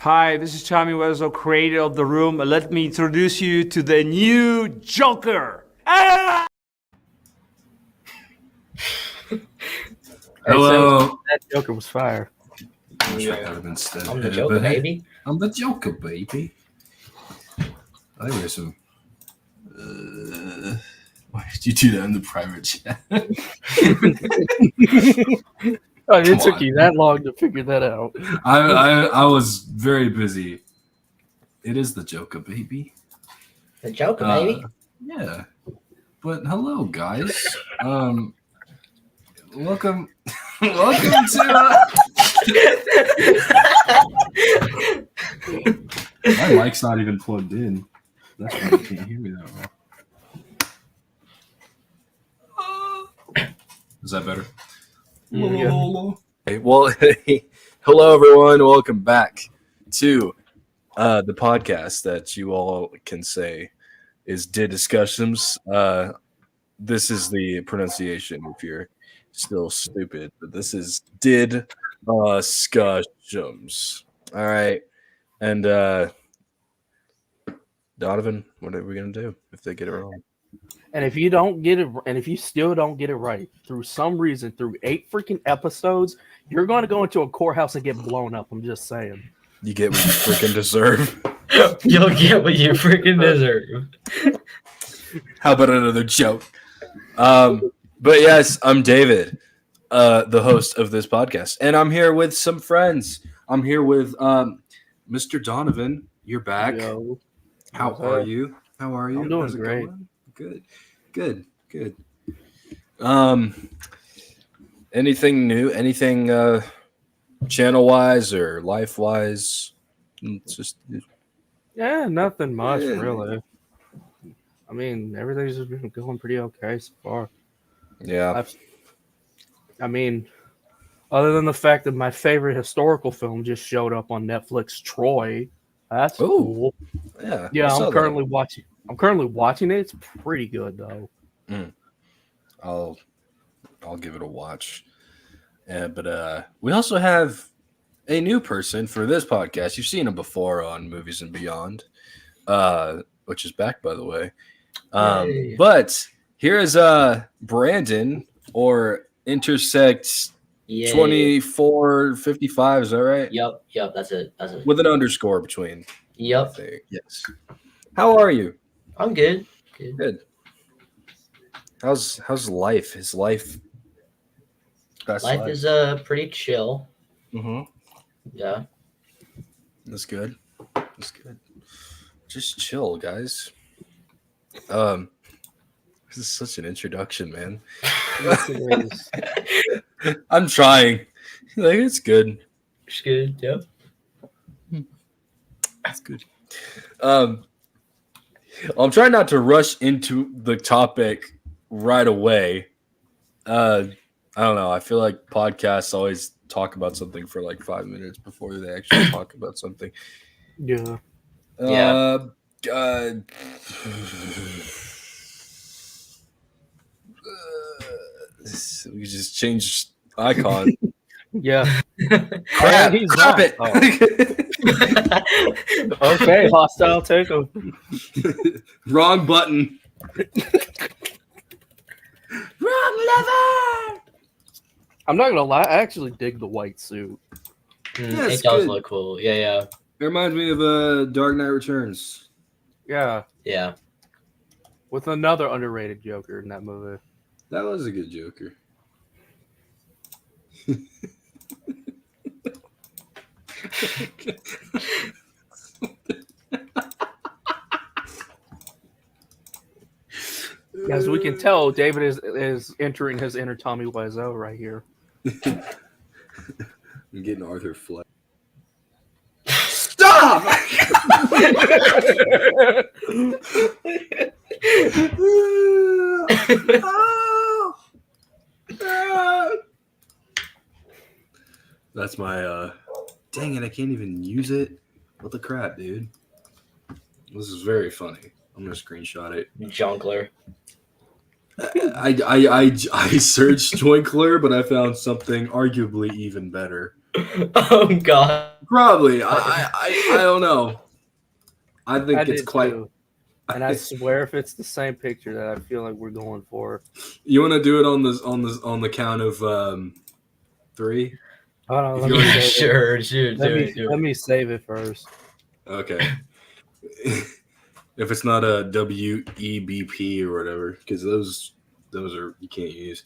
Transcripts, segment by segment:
Hi, this is Tommy Wiseau, creator of The Room. Let me introduce you to the new Joker. Ah! Hello. That Joker was fire. I wish I could have been steady. I'm the Joker, baby. I'm the Joker, baby. I think there's some. Why did you do that in the private chat? It took you that long to figure that out. I was very busy. It is the Joker, baby. The Joker, baby. Yeah. But hello, guys. Welcome to. My mic's not even plugged in. That's why you can't hear me that well. Is that better? Yeah. Hey, well, hello everyone. Welcome back to the podcast that you all can say is DDiscussioMs. This is the pronunciation if you're still stupid, but this is DDiscussioMs. All right, and Donovan, what are we gonna do if they get it wrong? And if you don't get it, and if you still don't get it right through some reason, through 8 freaking episodes, you're going to go into a courthouse and get blown up. I'm just saying. You get what you freaking deserve. You'll get what you freaking deserve. How about another joke? But yes, I'm David, the host of this podcast, and I'm here with some friends. I'm here with Mr. Donovan. You're back. Yo. How are you? How are you? I'm doing How's it great. going? Good. Anything new? Anything channel wise or life wise? It's just Yeah, nothing much Yeah. really. I mean, everything's just been going pretty okay so far. yeah. I mean, other than the fact that my favorite historical film just showed up on Netflix, Troy. That's Ooh. cool. Yeah. Yeah, I saw I'm that. currently watching it. It's pretty good though. I'll give it a watch. But we also have a new person for this podcast. You've seen him before on Movies and Beyond, which is back, by the way. Yay. But here is Brandon, or intersect Yeah. 2455. Is that right? Yep. That's it. With an underscore between. I Yep. think. Yes. How are you? I'm good. Good. How's life? His life. Best Life is pretty chill. Mm-hmm. Yeah. That's good. Just chill, guys. This is such an introduction, man. Yes, it is. I'm trying. Like, it's good. It's good. Yep. That's good. I'm trying not to rush into the topic right away. I don't know. I feel like podcasts always talk about something for like 5 minutes before they actually talk about something. Yeah. Yeah. We just changed icon. Yeah. Crap, he's crap not. it. Okay, hostile takeover. Wrong button. Wrong lever. I'm not gonna lie, I actually dig the white suit. Yeah, it's It does good. look cool. Yeah. It reminds me of Dark Knight Returns. Yeah. Yeah. With another underrated Joker in that movie. That was a good Joker. As we can tell, David is entering his inner Tommy Wiseau right here. I'm getting Arthur Fleck. Stop! That's my dang it, I can't even use it. What the crap, dude? This is very funny. I'm gonna screenshot it. Jonkler. I searched Joinkler, but I found something arguably even better. Oh God. Probably. I don't know. I think I it's did quite. too. And I swear, if it's the same picture that I feel like we're going for. You want to do it on the count of 3? Hold on, If let you me already- save it. Sure, do it. Let me save it first. Okay. If it's not a WEBP or whatever, because those are you can't use.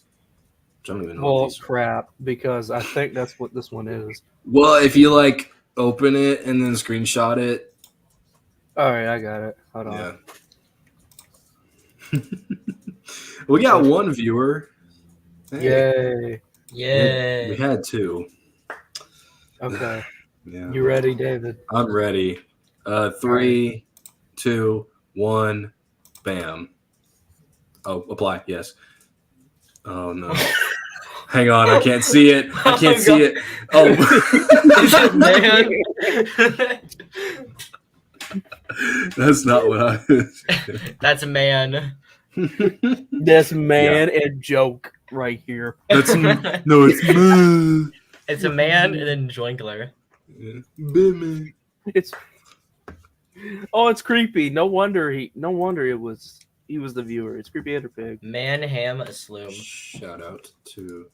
I don't even know what Well, these are. crap, because I think that's what this one is. Well, if you like open it and then screenshot it, All right, I got it. Hold on. yeah. We got one viewer. Hey, Yay. Yay. we had 2. Okay. Yeah. You ready, David? I'm ready. 3, 2, 1, bam. Oh, apply. Yes. Oh no. Hang on, I can't see it. I can't Oh, see God. it. Oh. Is it man? That's not what I was. That's a man. This man and joke right here. That's no, it's me. It's a man and then Joinkler. Yeah. Batman. It's it's creepy. No wonder he was the viewer. It's creepy Enderpig. Man ham sloom. Shout out to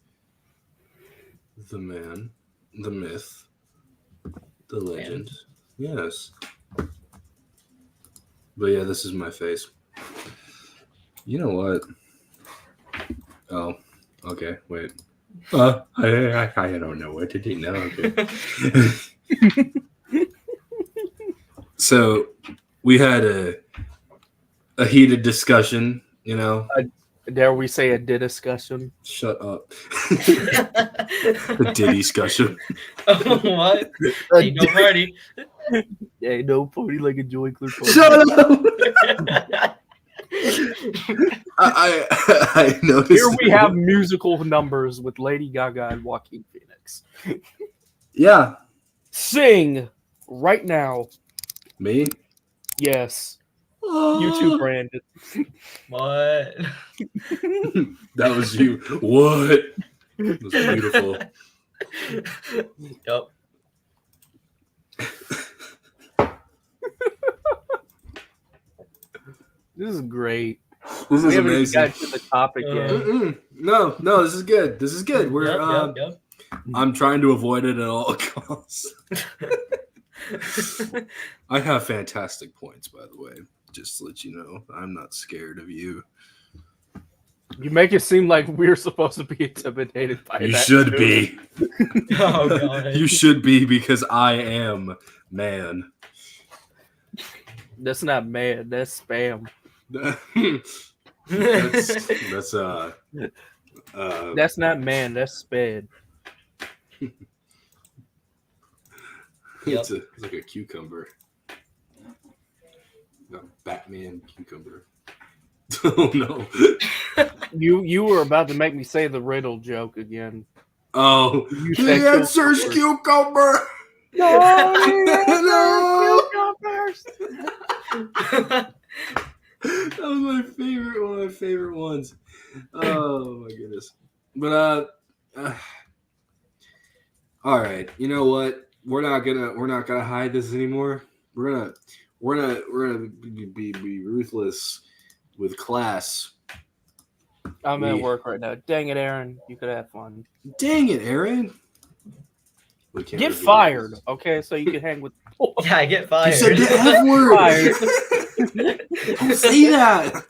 the man, the myth, the legend. Yes. But yeah, this is my face. You know what? Oh, okay. Wait. I don't know what to do now. Okay. So we had a heated discussion. You know. Dare we say a DDiscussion? Shut up. A DDiscussion. Oh, what? Ain't no party. Yeah, no party like a Joinkler party. Shut up. I noticed. Here we have musical numbers with Lady Gaga and Joaquin Phoenix. Yeah. Sing right now. Me? Yes. You too, Brandon. What? That was you. What? It was beautiful. Yep. This is great. This We is haven't even amazing. got to the topic yet. No, this is good. This is good. We're Yep. I'm trying to avoid it at all costs. I have fantastic points, by the way. Just to let you know, I'm not scared of you. You make it seem like we're supposed to be intimidated by You that. should too. be. Oh, God. You should be because I am man. That's not man. That's spam. that's That's not man. That's sped. it's like a cucumber. A Batman cucumber. Oh no. You were about to make me say the riddle joke again. Oh, You the said answer's cucumber. cucumber. No, Cucumbers. That was my favorite, one of my favorite ones. Oh my goodness. But all right. You know what? We're not gonna hide this anymore. We're gonna be ruthless with class. I'm at work right now. Dang it, Aaron. You could have fun. Dang it, Aaron. We can't Get reveal fired, this. okay? So you can hang with. Yeah, I get You fired. said the F word. Fired. Don't say that.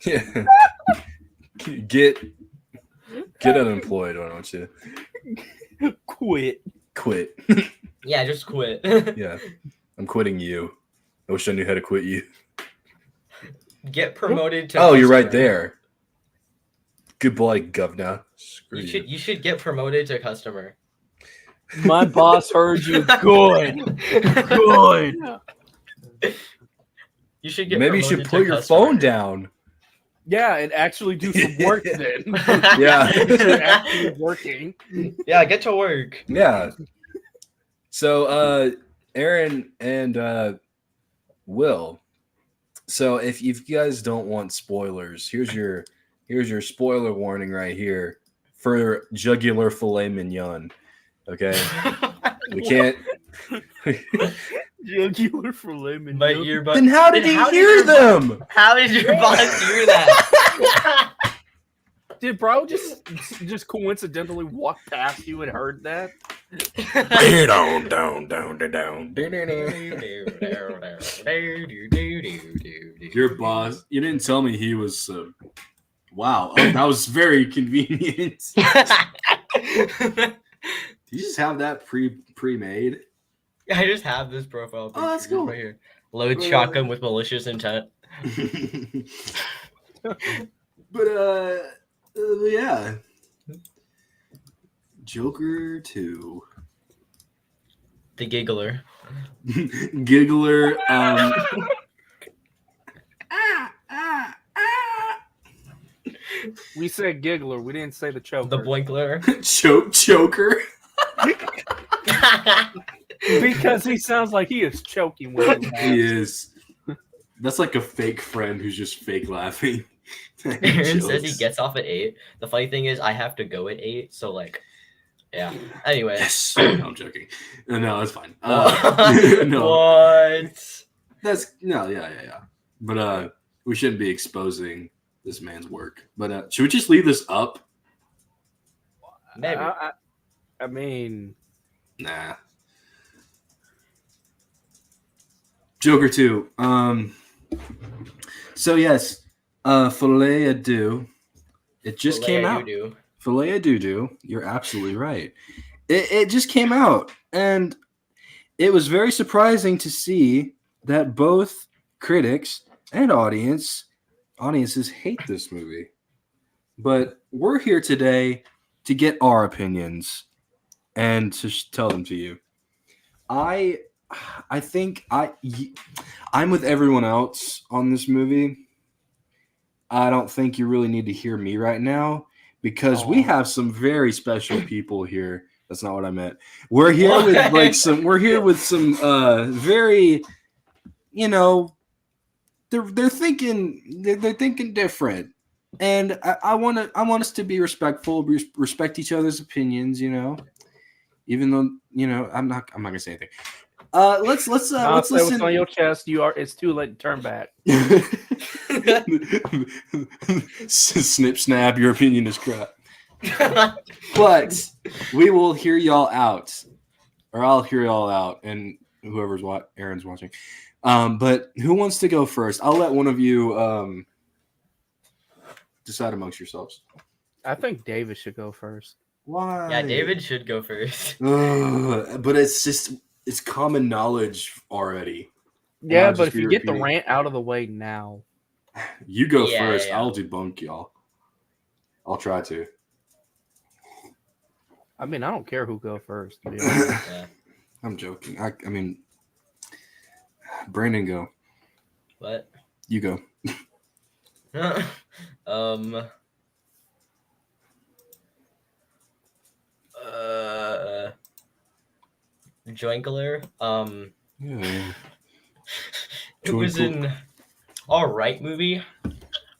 Yeah. Get unemployed, why don't you? Quit. Quit. Yeah, just quit. Yeah. I'm quitting you. I wish I knew how to quit you. Get promoted to. Oh, you're right customer. there. Good boy, governor. Screw you. You should get promoted to customer. My boss heard you. Good. Good. You should get. Maybe you should promoted put to your customer. phone down. Yeah, and actually do some work then. Yeah. Actually working. Yeah, get to work. Yeah. So Aaron and Will. So if you guys don't want spoilers, here's your spoiler warning right here for jugular filet mignon. Okay, we can't. Jugular filet mignon. But your Then how did he hear them? How did your boss hear that? Did bro just coincidentally walk past you and heard that? Your boss. You didn't tell me he was. Wow, that was very convenient. Do you just have that pre-made? I just have this profile picture that's cool. right here. Load shotgun with malicious intent. But yeah, Joker 2, The giggler. Giggler. We said giggler. We didn't say the choker. The blinkler. Choker. Because he sounds like he is choking when he laughs. He is. That's like a fake friend who's just fake laughing. Aaron says he gets off at 8. The funny thing is, I have to go at 8. So like, yeah. Anyway. Yes. No, I'm joking. No, that's fine. No, What? that's no, yeah. But we shouldn't be exposing this man's work. But should we just leave this up? Maybe. I mean, Nah. Joker 2. So yes, Filet à Deux. It just came out. Filet à Deux. You're absolutely right. It just came out, and it was very surprising to see that both critics and audiences hate this movie. But we're here today to get our opinions and to tell them to you. I think I'm with everyone else on this movie. I don't think you really need to hear me right now because we have some very special people here. That's not what I meant. We're here with some very, they're thinking different. And I want us to be respectful, respect each other's opinions, even though, I'm not going to say anything. Let's listen. What's on your chest. It's too late to turn back. Snip, snap. Your opinion is crap. But we will hear y'all out, or I'll hear y'all out, and whoever's Aaron's watching. But who wants to go first? I'll let one of you decide amongst yourselves. I think David should go first. Why? Yeah, David should go first. But it's common knowledge already. Yeah, but if you get the rant out of the way now. You go first. Yeah. I'll debunk y'all. I'll try to. I mean, I don't care who go first. To be honest. Yeah. I'm joking. I mean, Brandon, go. What? You go. Joinkler. Yeah. It was an alright movie.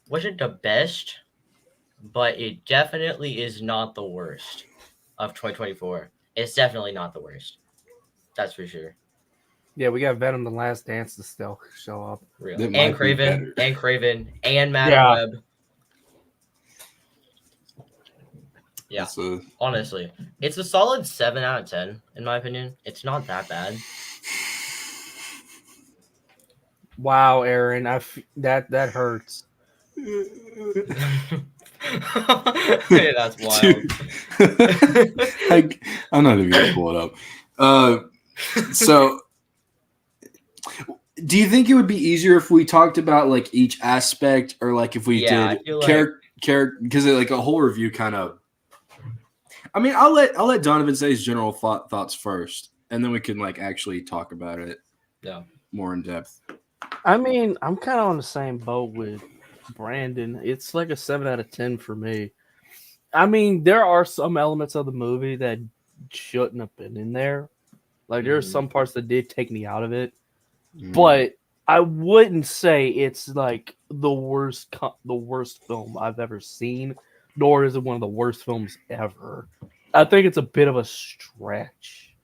Wasn't the best, but it definitely is not the worst of 2024. It's definitely not the worst. That's for sure. Yeah, we got Venom: The Last Dance to still show up. Real. And Craven, and Madam Web. Yeah, honestly, it's a solid 7 out of 10 in my opinion. It's not that bad. Wow, Aaron, that hurts. Hey, that's wild. I'm not even gonna pull it up. So, do you think it would be easier if we talked about like each aspect, or like if we did character? Because like a whole review kind of. I mean, I'll let Donovan say his general thoughts first, and then we can like actually talk about it. Yeah, more in depth. I mean, I'm kind of on the same boat with Brandon. It's like a 7 out of 10 for me. I mean, there are some elements of the movie that shouldn't have been in there. Like there are some parts that did take me out of it, but I wouldn't say it's like the worst film I've ever seen. nor is it one of the worst films ever. I think it's a bit of a stretch.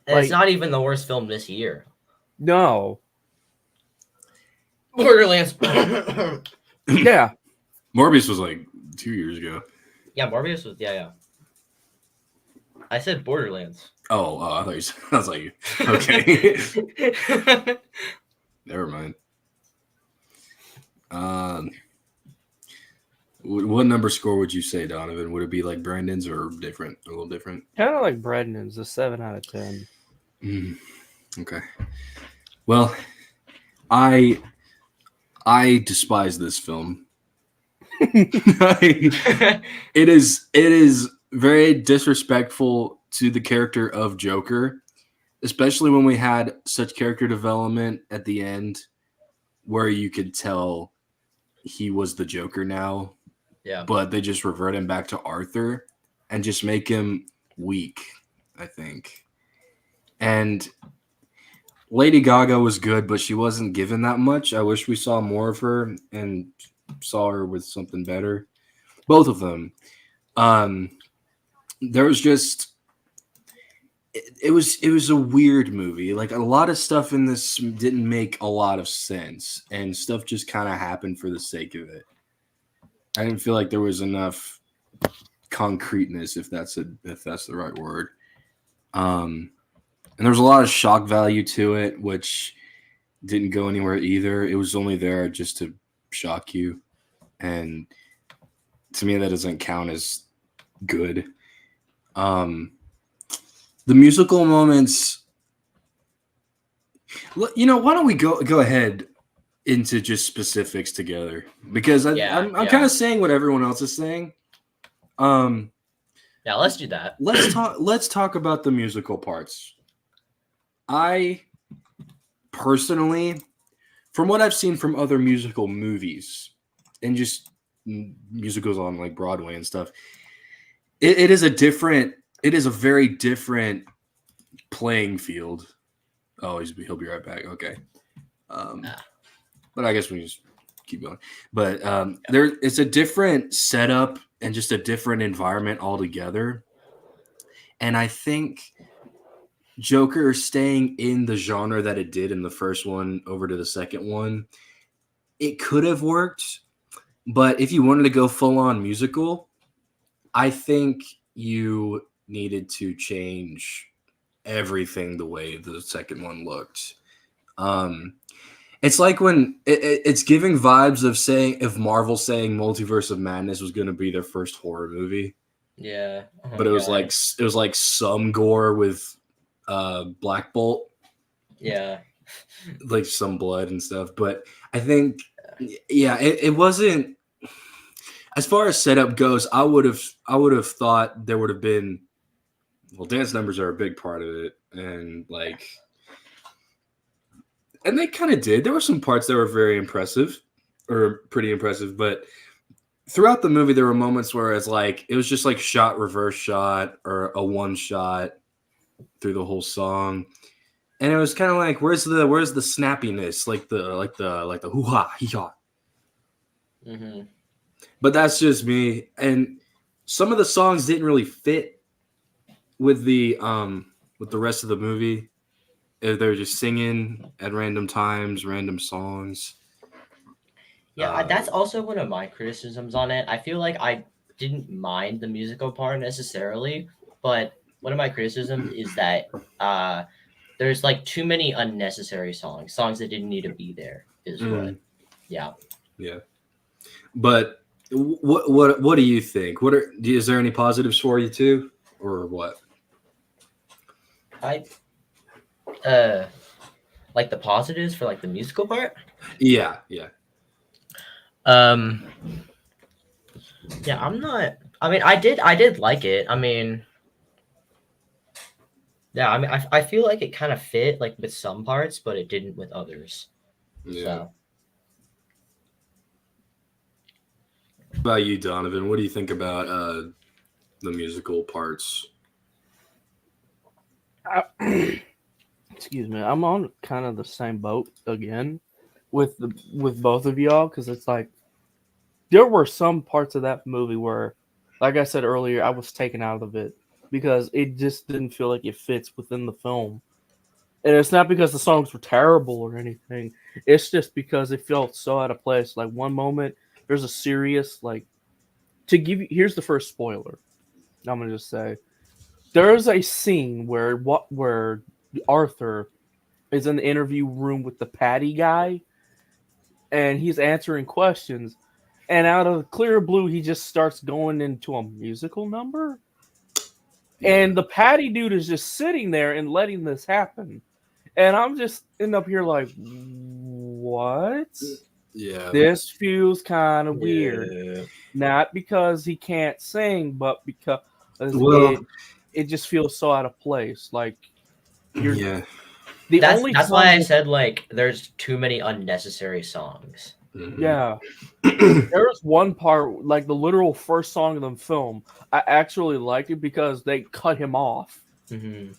And Like- it's not even the worst film this year. No. Borderlands. Yeah. Morbius was like 2 years ago. Yeah, Morbius was. Yeah. I said Borderlands. Oh, I thought you said. I was like, okay, never mind. What number score would you say, Donovan? Would it be like Brandon's or different? A little different. Kind of like Brendan's, a 7 out of 10. Okay. Well, I despise this film. It is very disrespectful to the character of Joker, especially when we had such character development at the end where you could tell he was the Joker now. Yeah. But they just revert him back to Arthur and just make him weak, I think. And Lady Gaga was good, but she wasn't given that much. I wish we saw more of her and saw her with something better. Both of them. There was just it was a weird movie. Like a lot of stuff in this didn't make a lot of sense, and stuff just kind of happened for the sake of it. I didn't feel like there was enough concreteness, if that's the right word. And there was a lot of shock value to it, which didn't go anywhere either. It was only there just to shock you, and to me, that doesn't count as good. The musical moments, why don't we go ahead into just specifics together, because I'm kind of saying what everyone else is saying. Yeah, let's do that. Let's talk about the musical parts. I personally, from what I've seen from other musical movies and just musicals on like Broadway and stuff, it is a very different playing field. Oh, he'll be right back. Okay. But I guess we just keep going. But it's a different setup and just a different environment altogether. And I think Joker staying in the genre that it did in the first one over to the second one, it could have worked. But if you wanted to go full on musical, I think you needed to change everything the way the second one looked. It's like when it's giving vibes of Marvel saying Multiverse of Madness was going to be their first horror movie. Yeah. Oh, but it was like some gore with Black Bolt. Yeah. Like some blood and stuff. But I think it wasn't, as far as setup goes, I would have thought there would have been, well, dance numbers are a big part of it, and they kind of did. There were some parts that were very impressive, or pretty impressive, but throughout the movie there were moments where it was just like shot, reverse shot, or a one shot through the whole song, and it was kind of like, where's the snappiness, like the hoo ha hee ha. Mm-hmm. But that's just me, and some of the songs didn't really fit with the rest of the movie. They're just singing at random times, random songs. Yeah, that's also one of my criticisms on it. I feel like I didn't mind the musical part necessarily, but one of my criticisms is that there's like too many unnecessary songs that didn't need to be there. Yeah. But what do you think? Is there any positives for you too, or what? Like the positives for like the musical part? Yeah. Yeah, I did like it. I feel like it kind of fit like with some parts, but it didn't with others. Yeah. So. What about you, Donovan? What do you think about the musical parts? Excuse me. I'm on kind of the same boat again with both of y'all, because it's like there were some parts of that movie where like I said earlier, I was taken out of it because it just didn't feel like it fits within the film. And it's not because the songs were terrible or anything. It's just because it felt so out of place. Like one moment, there's a serious like to give you. Here's the first spoiler. I'm gonna just say there is a scene where Arthur is in the interview room with the Patty guy, and he's answering questions. And out of the clear blue, he just starts going into a musical number. And the Patty dude is just sitting there and letting this happen. And I'm just end up here like, what? Yeah. This feels kind of weird. Yeah. Not because he can't sing, but because Well, it just feels so out of place. Like you're yeah. the That's only that's why I song- said like there's too many unnecessary songs. Mhm. Yeah. There was one part, like the literal first song of the film, I actually liked it because they cut him off. Mm-hmm.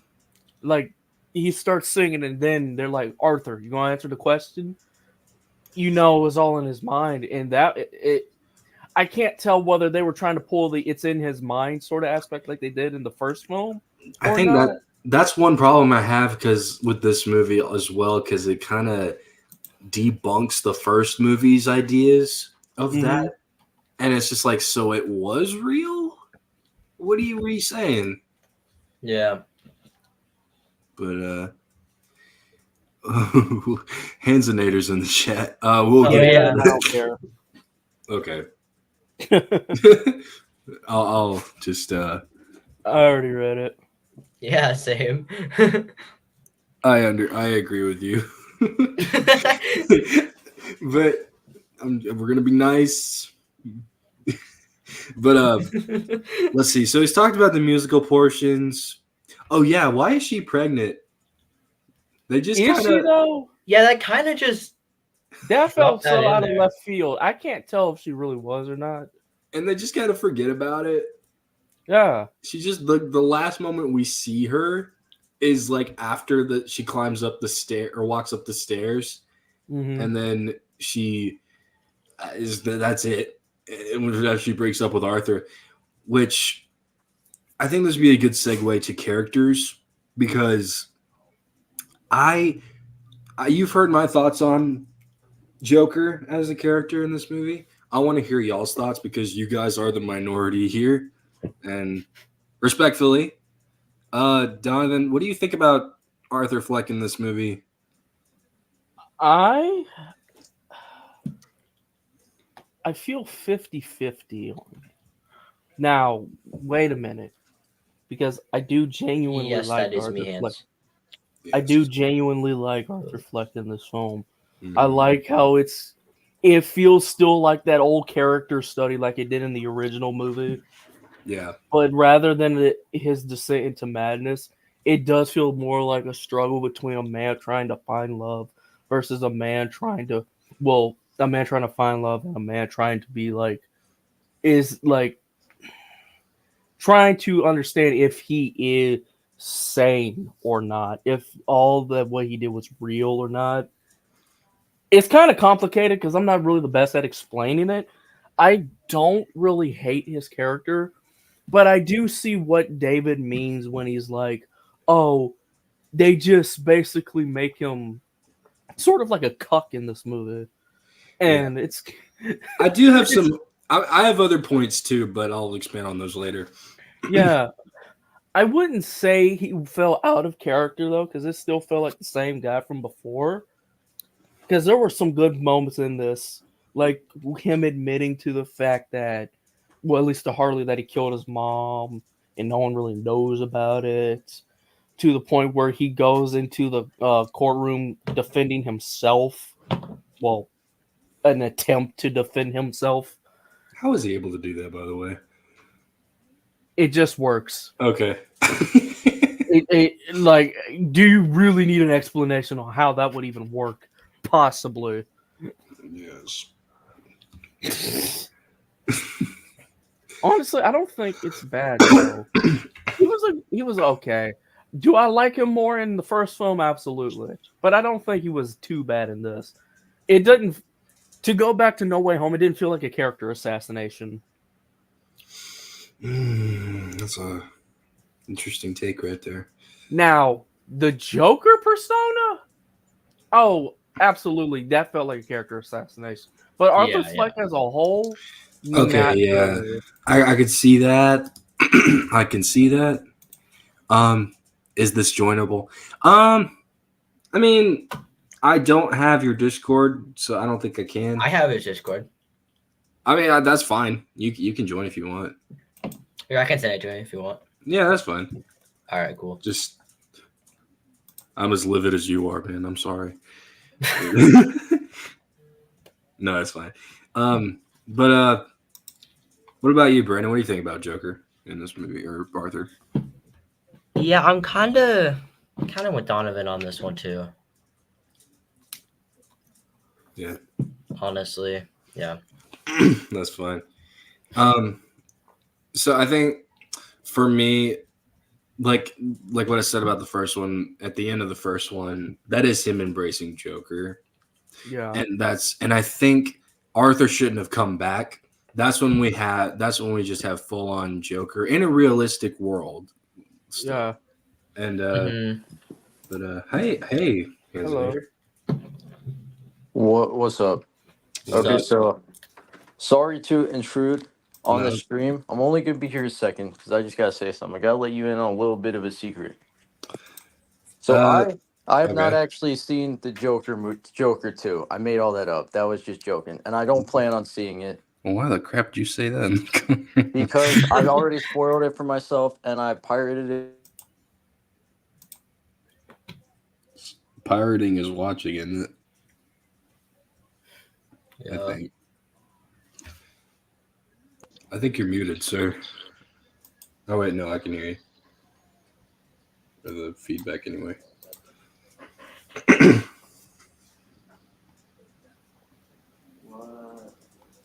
Like he starts singing, and then they're like, "Arthur, you gonna answer the question?" You know, it was all in his mind, and that I can't tell whether they were trying to pull the "it's in his mind" sort of aspect like they did in the first film. I or think not. that's one problem I have because with this movie as well, because it kind of debunks the first movie's ideas of Mhm. that, and it's just like, so it was real. What are you saying? Yeah. But Hansenators in the chat. We'll Oh, get yeah. I don't care. okay. I'll just I already read it. Yeah, same. I agree with you. But we're gonna be nice. But let's see. So he's talked about the musical portions. Oh yeah, why is she pregnant? They just Is she kind of though? Yeah, that kind of just That Drop felt that so in out of there. left field. I can't tell if she really was or not. and they just kind of forget about it. Yeah. She just the last moment we see her is like after she climbs up the stair or walks up the stairs, Mm-hmm. and then she that's it. And when she breaks up with Arthur, which I think this would be a good segue to characters because you've heard my thoughts on Joker as a character in this movie. I want to hear y'all's thoughts because you guys are the minority here, and respectfully, Donovan, what do you think about Arthur Fleck in this movie? I feel 50-50 on it. Now, wait a minute. Because I do genuinely yes, like that is Arthur me, Fleck. hands. I do genuinely like Arthur Fleck in this film. Mhm. I like how it feels still like that old character study like it did in the original movie. Yeah. But rather than his descent into madness, it does feel more like a struggle between a man trying to find love versus a man trying to find love and a man trying to be trying to understand if he is sane or not, if all that what he did was real or not. It's kind of complicated because I'm not really the best at explaining it. I don't really hate his character, but I do see what David means when he's like, oh, they just basically make him sort of like a cuck in this movie. And it's I do have some. I have other points too, but I'll expand on those later. yeah. I wouldn't say he fell out of character though, because it still felt like the same guy from before. Because there were some good moments in this, like him admitting to the fact that, well, at least to Harley, that he killed his mom, and no one really knows about it. To the point where he goes into the courtroom defending himself. Well, an attempt to defend himself. How was he able to do that, by the way? It just works. Okay. Like, do you really need an explanation on how that would even work? Possibly. Yes. Honestly, I don't think it's bad though. He was okay. Do I like him more in the first film? Absolutely. But I don't think he was too bad in this. It didn't. To go back to No Way Home, it didn't feel like a character assassination. That's a interesting take right there. Now, the Joker persona? Oh, absolutely. That felt like a character assassination. But Arthur Yeah, Fleck as a whole, Okay, not yeah. good. I could see that. I can see that. Is this joinable? I mean, I don't have your Discord, so I don't think I can. I have his Discord. I mean, that's fine. You can join if you want. Here, I can send it to him if you want. Yeah, that's fine. All right, cool. Just, I'm as livid as you are, man. I'm sorry. No, it's fine. But what about you, Brandon? What do you think about Joker in this movie, or Arthur? Yeah, I'm kind of with Donovan on this one too. Yeah, Honestly, yeah. that's fine. So I think for me, like what I said about the first one, at the end of the first one, that is him embracing Joker. Yeah. And I think Arthur shouldn't have come back. That's when we just have full on Joker in a realistic world. Still. Yeah. And Mhm. but hey, Hello. What's up? What's Okay, up? so sorry to intrude on No. the stream. I'm only gonna be here a second because I just gotta say something. I gotta let you in on a little bit of a secret. So I have not okay. actually seen the Joker 2. I made all that up. That was just joking, and I don't plan on seeing it Well, why the crap did you say then? because I already spoiled it for myself and I pirated it. Pirating is watching, isn't it? Yeah. I think you're muted, sir. Oh wait, no, I can hear you. Or the feedback anyway.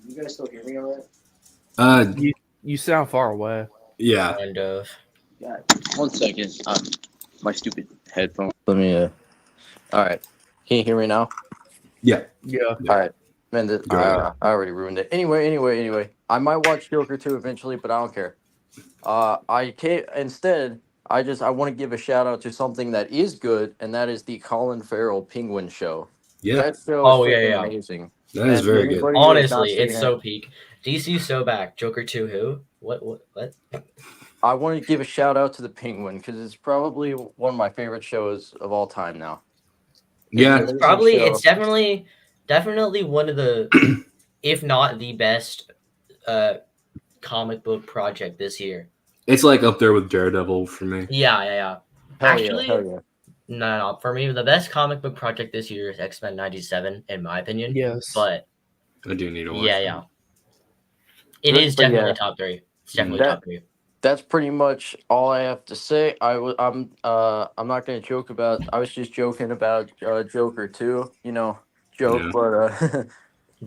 You guys still hear me all right? You sound far away. Yeah. Kind of. Yeah. 1 second. My stupid headphone. Let me. All right. Can you hear me now? Yeah. Yeah. All right. Man, Go ahead. I already ruined it. Anyway. I might watch Joker 2 eventually, but I don't care. I can't. Instead, I want to give a shout out to something that is good, and that is the Colin Farrell Penguin Show. Yeah. That show Oh, is yeah, freaking yeah. amazing. That is And very good. anybody who has not Honestly, seen it's it, so peak. DC so back. Joker 2 who? What? I want to give a shout out to the Penguin because it's probably one of my favorite shows of all time now. Yeah. It's an It's amazing show. it's definitely one of the, if not the best, comic book project this year. It's like up there with Daredevil for me. Yeah. Hell Actually, yeah. no. For me, the best comic book project this year is X-Men 97, in my opinion. Yes. But I do need to watch. yeah. It But is definitely yeah. top 3. It's definitely That- top 3. That's pretty much all I have to say. I'm not gonna joke about. I was just joking about Joker 2. Joke, Yeah. but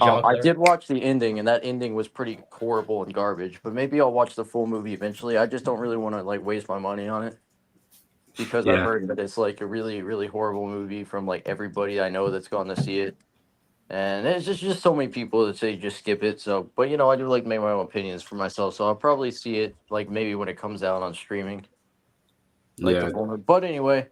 I Joker. did watch the ending, and that ending was pretty horrible and garbage. But maybe I'll watch the full movie eventually. I just don't really want to waste my money on it because I've Yeah. heard that it's a really really horrible movie from everybody I know that's gone to see it, and it's just so many people that say just skip it. So, but I do make my own opinions for myself. So I'll probably see it maybe when it comes out on streaming. Yeah. But anyway.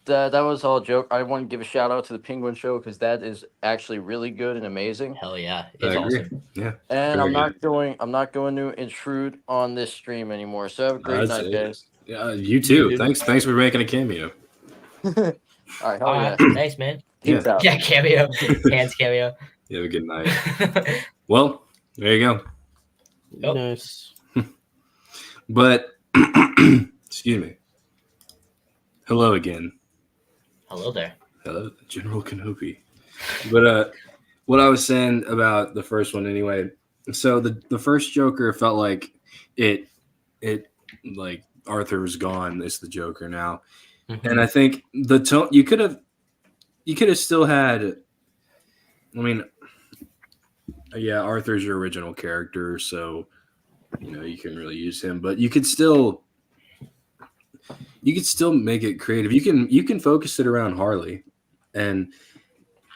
That was all a joke. I want to give a shout out to the Penguin Show because that is actually really good and amazing. Hell yeah. I It's agree. awesome. Yeah. And Very I'm not going to intrude on this stream anymore. So have a great That's night, it. guys. Yeah. You too. You too. Thanks for making a cameo. All right, hell yeah. Thanks, man. Peace out. Yeah, cameo. Hands cameo. You have a good night. Well, there you go. Yep. Nice. But excuse me. Hello again. Hello there. Hello, General Kenobi. But what I was saying about the first one anyway. So the first Joker felt like it like Arthur was gone. It's the Joker now, and I think the tone you could have still had. I mean, yeah, Arthur's your original character, so you can really use him, but you could still make it creative. You can focus it around Harley, and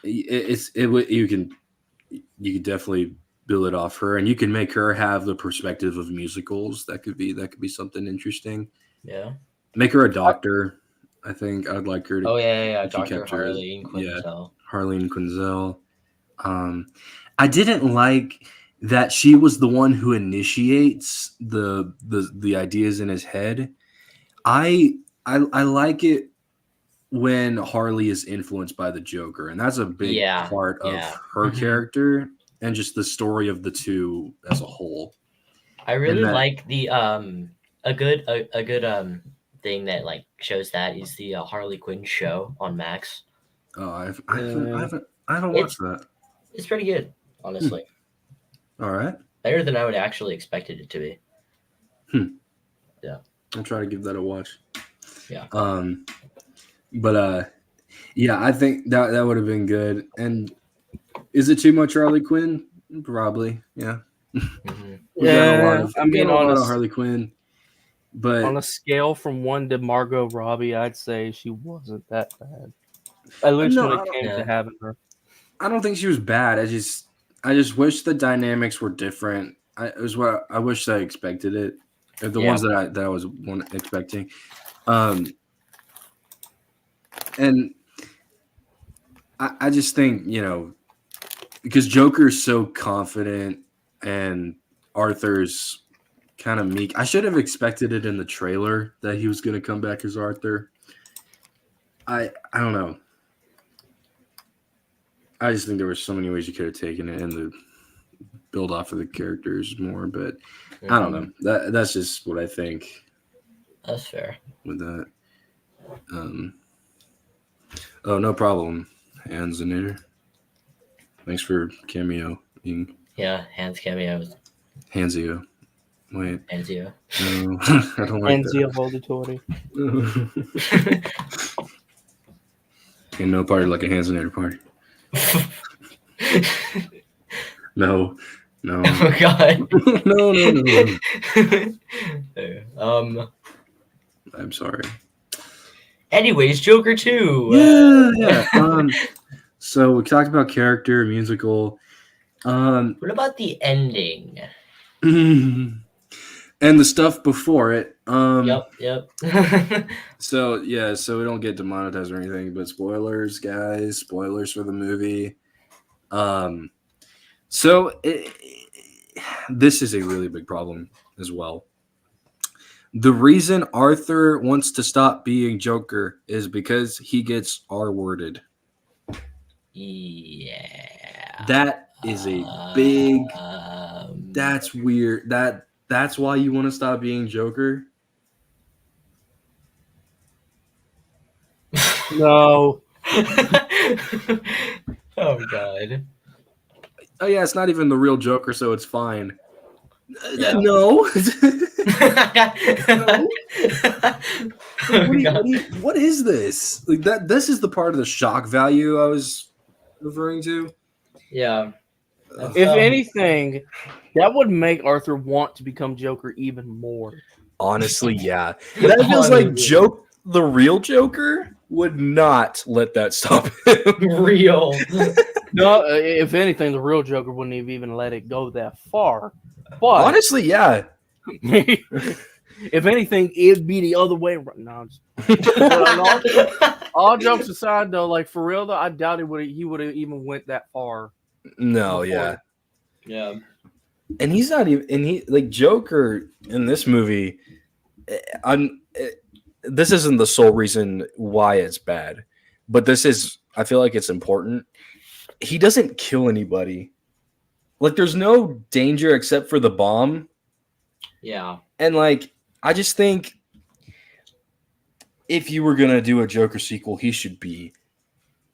you could definitely build it off her, and you can make her have the perspective of musicals. That could be something interesting. Yeah. Make her a doctor. I think I'd like her to. Oh yeah. if you Dr. kept her as- Harleen yeah. Quinzel. Harleen Quinzel. I didn't like that she was the one who initiates the ideas in his head. I like it when Harley is influenced by the Joker, and that's a big part of her character and just the story of the two as a whole. I really like the a good thing that like shows that is the Harley Quinn show on Max. Oh, I haven't watched that. It's pretty good, honestly. All right, Better than I would actually expected it to be. Yeah, I'll try to give that a watch. Yeah. But yeah, I think that would have been good. And is it too much Harley Quinn? Probably, yeah. Mm-hmm. We got a lot on of Harley Quinn, but on a scale from 1 to Margot Robbie, I'd say she wasn't that bad. At least when it came to having her. I don't think she was bad. I just wish the dynamics were different. I wish I expected it. The ones that I was expecting. And I just think, because Joker's so confident and Arthur's kind of meek. I should have expected it in the trailer that he was going to come back as Arthur. I don't know. I just think there were so many ways you could have taken it and the build off of the characters more, but I don't know. That's just what I think. That's fair. With that. Oh, no problem. Hands in there. Thanks for cameoing. Yeah, Hans cameos. Hanzio. Wait. Hanzio. No, I don't like Hanzio Auditory. that. Ain't no party like a hands in there party. No. Oh God. No. I'm sorry. Anyways, Joker 2. Yeah. So we talked about character, musical. What about the ending? And the stuff before it. Yep. So we don't get demonetized or anything, but spoilers, guys. Spoilers for the movie. This is a really big problem as well. The reason Arthur wants to stop being Joker is because he gets R-worded. Yeah. That is a big. That's weird. That's why you want to stop being Joker. No. Oh God. Oh yeah, it's not even the real Joker, so it's fine. Yeah. No. Oh, what is this? Like that. This is the part of the shock value I was referring to. Yeah. If anything, that would make Arthur want to become Joker even more. Honestly, yeah. That feels like the real Joker would not let that stop him. Real. No, if anything, the real Joker wouldn't have even let it go that far. But Honestly, yeah. if anything, it'd be the other way. No, all jokes aside, though, like for real though, I doubt he would have even went that far. No, before. yeah. Yeah. And he's not even, and he like Joker in this movie. This isn't the sole reason why it's bad, but I feel like it's important. He doesn't kill anybody. Like there's no danger except for the bomb. Yeah. And like, I just think if you were going to do a Joker sequel, he should be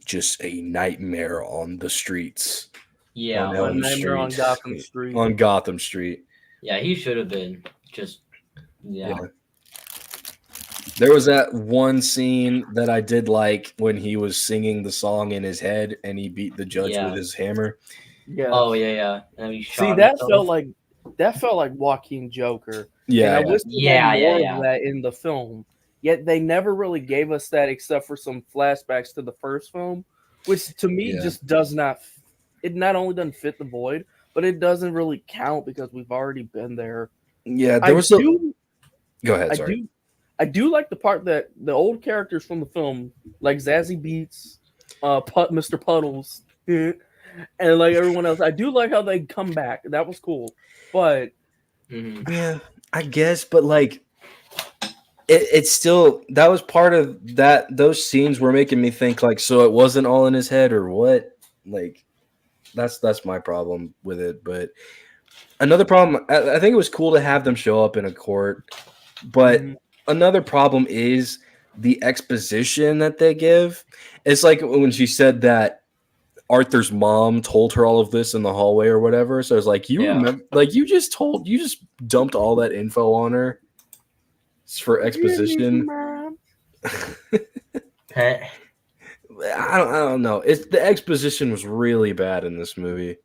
just a nightmare on the streets. Yeah. On Gotham Street. On Gotham Street. Yeah, he should have been just. Yeah. There was that one scene that I did like when he was singing the song in his head and he beat the judge with his hammer. Yeah. Oh yeah. And he shot See, that himself. felt like Joaquin Joker. Yeah. And I wish they had more of that in the film. Yet they never really gave us that except for some flashbacks to the first film, which to me just does not. It not only doesn't fit the void, but it doesn't really count because we've already been there. Yeah, I there was do, Go ahead, I sorry. do like the part that the old characters from the film, like Zazie Beetz, Mr. Puddles, and like everyone else, I do like how they come back. That was cool, but Mhm. Yeah, I guess, but like it's still that was part of that. Those scenes were making me think like, so it wasn't all in his head or what? Like that's my problem with it. But another problem, I think it was cool to have them show up in a court, but Mhm. another problem is the exposition that they give. It's like when she said that Arthur's mom told her all of this in the hallway or whatever. So it's like, you Yeah. remember, like you just dumped all that info on her for exposition. Heh. I don't know. The exposition was really bad in this movie.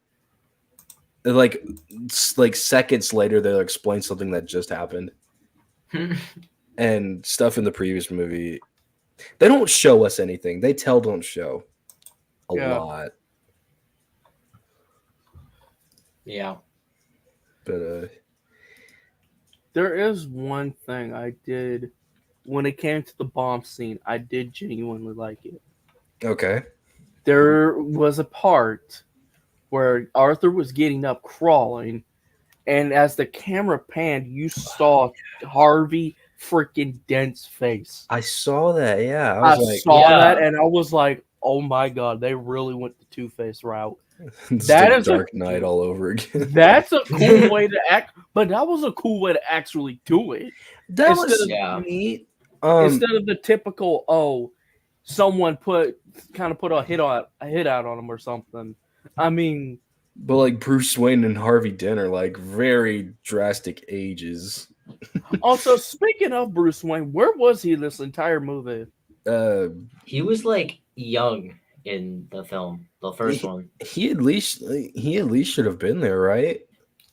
Like seconds later, they'll explain something that just happened, and stuff in the previous movie. They don't show us anything. They don't show a Yeah. lot. Yeah. But There is one thing I did when it came to the bomb scene. I did genuinely like it. okay. There was a part where Arthur was getting up, crawling, and as the camera panned, you saw Harvey freaking Dent's face. I saw that. Yeah, I was saw Yeah. that, and I was like, "Oh my god, they really went the Two-Face route." it's That the is Dark Knight all over again. That's a cool way to act, but that was a cool way to actually do it That Instead was of- Yeah. neat. instead of the typical someone put a hit out on him or something. I mean, But like Bruce Wayne and Harvey Dent are like very drastic ages. also speaking of Bruce Wayne, where was he this entire movie? He was like young in the film, the first one. He at least should have been there, right?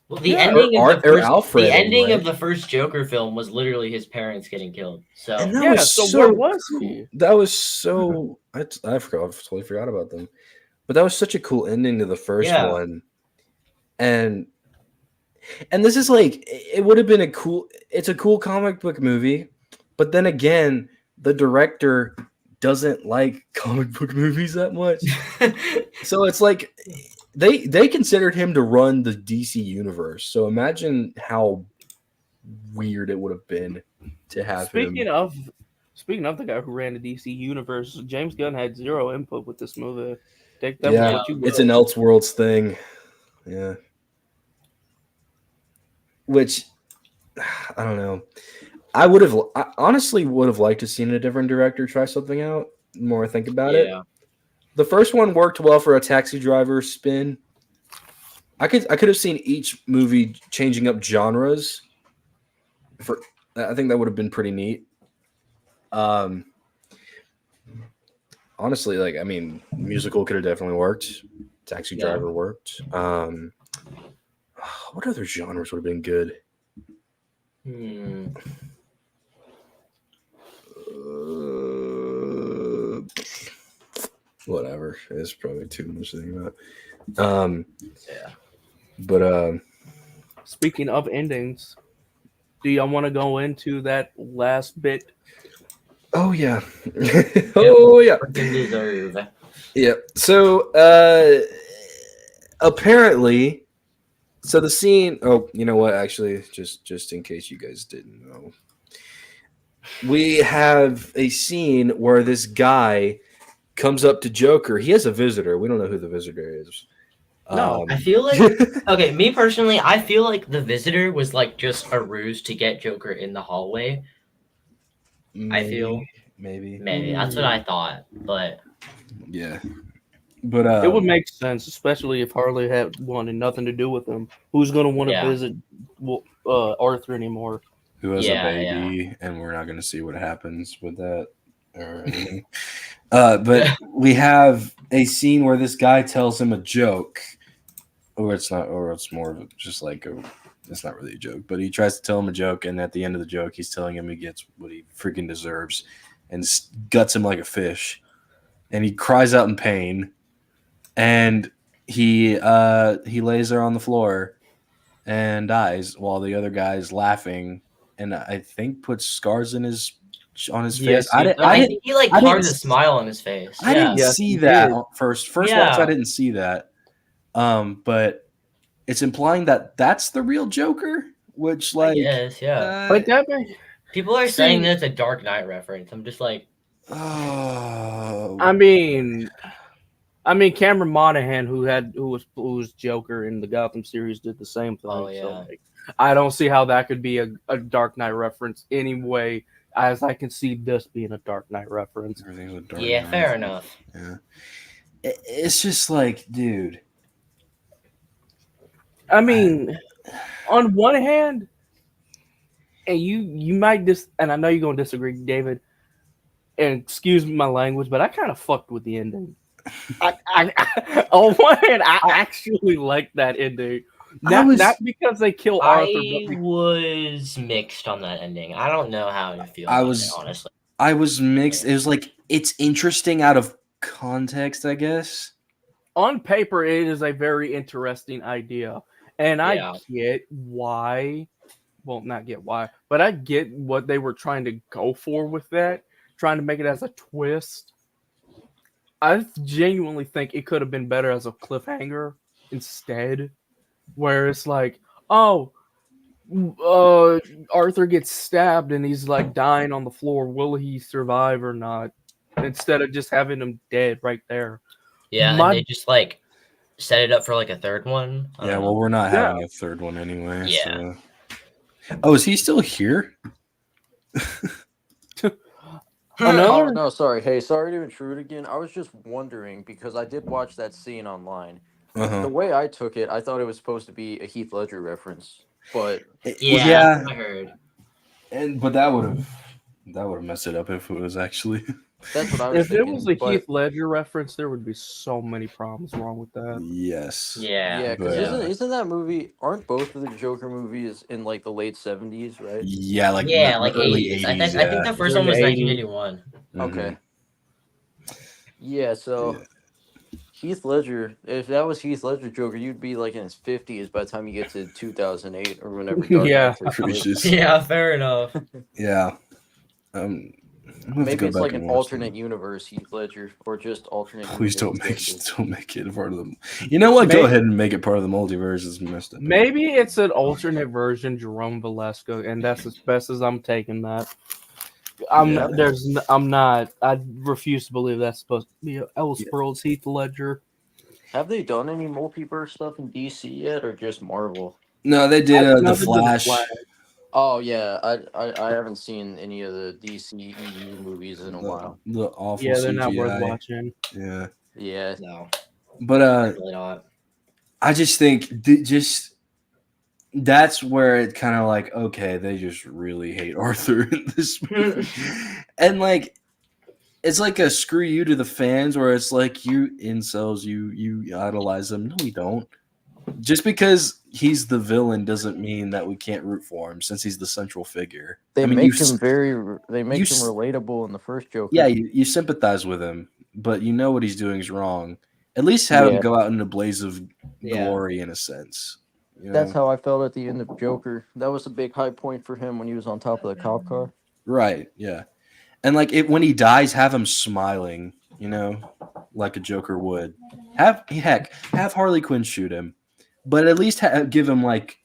Well, the Yeah, ending or of the first, Alfred, the ending anyway. of the first Joker film was literally his parents getting killed. So And that Yeah, was so where was he? That was so I totally forgot about them. But that was such a cool ending to the first Yeah. one. And this is like it would have been it's a cool comic book movie, but then again, the director doesn't like comic book movies that much. So it's like they considered him to run the DC universe. So imagine how weird it would have been to have Speaking him. of the guy who ran the DC universe, James Gunn had zero input with this movie. Take that Yeah, with what you it's will. an Elseworlds thing. Yeah. Which I don't know. I honestly would have liked to seen a different director try something out. The more I think about it. yeah. The first one worked well for a Taxi Driver spin. I could have seen each movie changing up genres. I think that would have been pretty neat. Honestly, like I mean, musical could have definitely worked. Taxi Yeah. Driver worked. What other genres would have been good? Hmm. Whatever. It's probably too much to think about. Yeah. But Speaking of endings, do y'all want to go into that last bit? oh yeah, oh yeah, Freaking deserve. yeah. So apparently, so the scene. Oh, you know what? Actually, just in case you guys didn't know, we have a scene where this guy comes up to Joker. He has a visitor. We don't know who the visitor is. No, I feel like okay, me personally, I feel like the visitor was like just a ruse to get Joker in the hallway. I feel maybe. maybe that's what I thought, but Yeah. But it would make sense, especially if Harley had wanted nothing to do with him. Who's going to want to Yeah. visit Arthur anymore? who has Yeah, a baby, and we're not going to see what happens with that or anything. Yeah. But we have a scene where this guy tells him a joke, or it's not, or it's more of just like it's not really a joke, but he tries to tell him a joke, and at the end of the joke, he's telling him he gets what he freaking deserves, and guts him like a fish, and he cries out in pain, and he lays there on the floor and dies while the other guy's laughing, and I think puts scars on his face. Yes, I he didn't. does. I I didn't. think he like I didn't carved a s- smile on his face. I Yeah. didn't Yes, see he that did. first Yeah. watch. I didn't see that. But it's implying that that's the real Joker, which I guess, yeah. But that may, People are See- saying that it's a Dark Knight reference. I'm just like, oh, I mean, Cameron Monaghan, who was Joker in the Gotham series, did the same thing. Oh, So yeah. like, I don't see how that could be a Dark Knight reference anyway, as I can see this being a Dark Knight reference. everything's a Dark yeah, Knight. fair enough. Yeah, it's just like, dude. I mean, on one hand, and you might and I know you're gonna disagree, David. And excuse my language, but I kind of fucked with the ending. On one hand, I actually like that ending. Not because they kill Arthur, I was mixed on that ending. I don't know how to feel I about was- it, honestly. I was mixed. It was like, it's interesting out of context, I guess. on paper, it is a very interesting idea, and Yeah. I get why. Well, not get why, but I get what they were trying to go for with that, trying to make it as a twist. I genuinely think it could have been better as a cliffhanger instead, where it's like, oh, Arthur gets stabbed and he's like dying on the floor. Will he survive or not? Instead of just having him dead right there. Yeah, My- and they just like set it up for like a third one. I Yeah, don't well, know. we're not Yeah. having a third one anyway. Yeah. So. Oh, is he still here? Another- Oh no, sorry. Hey, sorry to intrude again. I was just wondering because I did watch that scene online. Uh-huh. The way I took it, I thought it was supposed to be a Heath Ledger reference, but Yeah, that's what I heard. but that would have messed it up if it was actually. that's what I was If it thinking. was a but- Heath Ledger reference, there would be so many problems wrong with that. Yes. Yeah. Yeah, because but- isn't that movie? Aren't both of the Joker movies in like the late 70s, right? Yeah, like yeah, the like early 80s. 80s. I think yeah. the first Early one was 80s. 1981. Mhm. Okay. Yeah, so Yeah. Heath Ledger, if that was Heath Ledger Joker, you'd be like in his 50s by the time you get to 2008 or whenever Dark Yeah. Knight takes Which place. is- Yeah, fair enough. Yeah. I'm gonna have to Maybe go it's back like and an watch alternate them. universe Heath Ledger, or just alternate. Please don't universe make it part of them. You know what? Go Maybe- ahead and make it part of the multiverse. It's messed up. Maybe it's an alternate version, Jerome Valesco, and that's as best as I'm taking that. Yeah. I refuse to believe that's supposed to be Elseworlds Heath Ledger. Have they done any multiverse stuff in DC yet, or just Marvel? No, they did No, the they did Flash. Oh yeah, I haven't seen any of the DC EU movies in a while. The awful Yeah, they're not worth CGI. watching. Yeah, Yeah, No, but really not. I just think that's where it kind of like, okay, they just really hate Arthur in this movie. And like, it's like a screw you to the fans, where it's like, you incels, you idolize them. No, we don't. Just because he's the villain doesn't mean that we can't root for him, since he's the central figure. they I mean, make you him you relatable in the first Joker. Yeah, you sympathize with him, but you know what he's doing is wrong. At least have him Yeah. go out in a blaze of Yeah. glory, in a sense. You know? That's how I felt at the end of Joker. That was a big high point for him when he was on top of the cop car. Right, yeah. And like when he dies, have him smiling, you know, like a Joker would. Have Harley Quinn shoot him, but at least give him like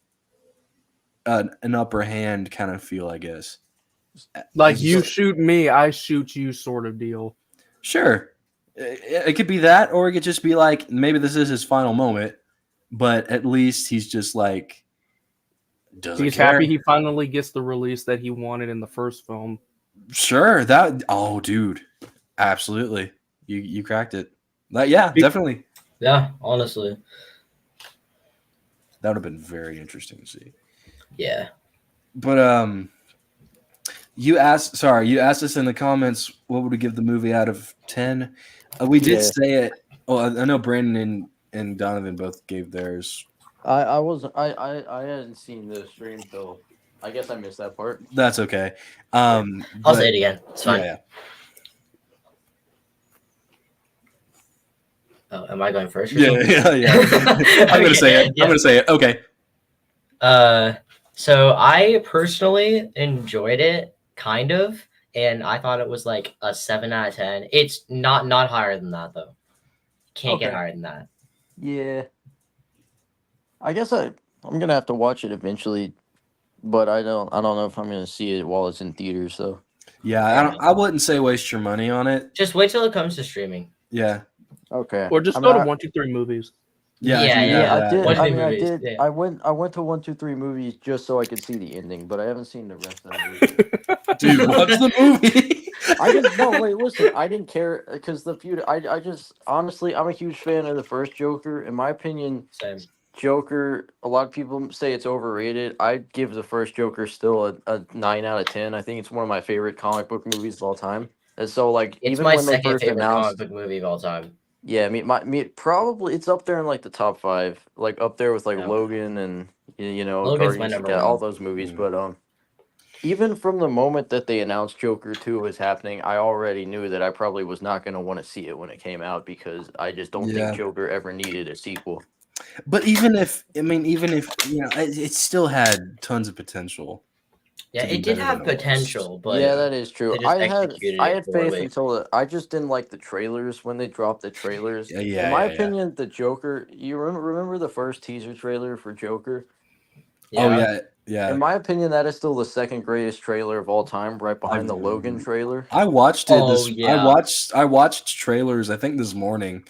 an upper hand kind of feel, I guess. Like, It's you just- shoot me, I shoot you, sort of deal. Sure. It could be that, or it could just be like, maybe this is his final moment, but at least he's just like, doesn't He's care. happy he finally gets the release that he wanted in the first film. Sure. Oh, dude. Absolutely. You cracked it. Yeah, definitely. Yeah, honestly. That would have been very interesting to see. Yeah. But you asked us in the comments what would we give the movie out of 10. We did Yeah. say it. Well, I know Brandon and Donovan both gave theirs. I hadn't seen the stream, so I guess I missed that part. That's okay. I'll But- say it again. It's fine. Yeah. Oh, am I going first? Or Yeah, something? yeah. I'm gonna say it. Yeah. I'm gonna say it. Okay. So I personally enjoyed it, kind of, and I thought it was like a 7 out of 10. It's not higher than that though. Can't get Okay. higher than that. Yeah. I guess I'm gonna have to watch it eventually, but I don't know if I'm gonna see it while it's in theaters. So Yeah, Yeah. I wouldn't say waste your money on it. Just wait till it comes to streaming. Yeah. okay. Or just I go mean, to 123 movies. Yeah, I Yeah, think yeah. Yeah, I that. did. One of I the mean, I movies, did. yeah. I went to 123 movies just so I could see the ending, but I haven't seen the rest of the movie. Dude, watch the movie. I didn't. No, wait. Listen, I didn't care because the feud. I just honestly, I'm a huge fan of the first Joker. In my opinion, Same. Joker. A lot of people say it's overrated. I give the first Joker still a 9 out of 10. I think it's one of my favorite comic book movies of all time. And so, like, It's even my when they second first favorite announced, comic book movie of all time. yeah, me probably it's up there in like the top 5, like up there with like Yeah. Logan and Logan's my Guardians, number all one. those movies. Mm. But even from the moment that they announced Joker 2 was happening, I already knew that I probably was not going to want to see it when it came out because I just don't Yeah. think Joker ever needed a sequel. But even if it still had tons of potential. Yeah, to be it did better have than it was. potential, but Yeah, that is true. they just I executed had it faith poorly. until I just didn't like the trailers when they dropped the trailers. Yeah, In my yeah. opinion, the Joker. You remember the first teaser trailer for Joker? Oh yeah, yeah. In my opinion, that is still the second greatest trailer of all time, right behind the I've- Logan trailer. I watched it. Oh, yeah. I watched trailers. I think this morning.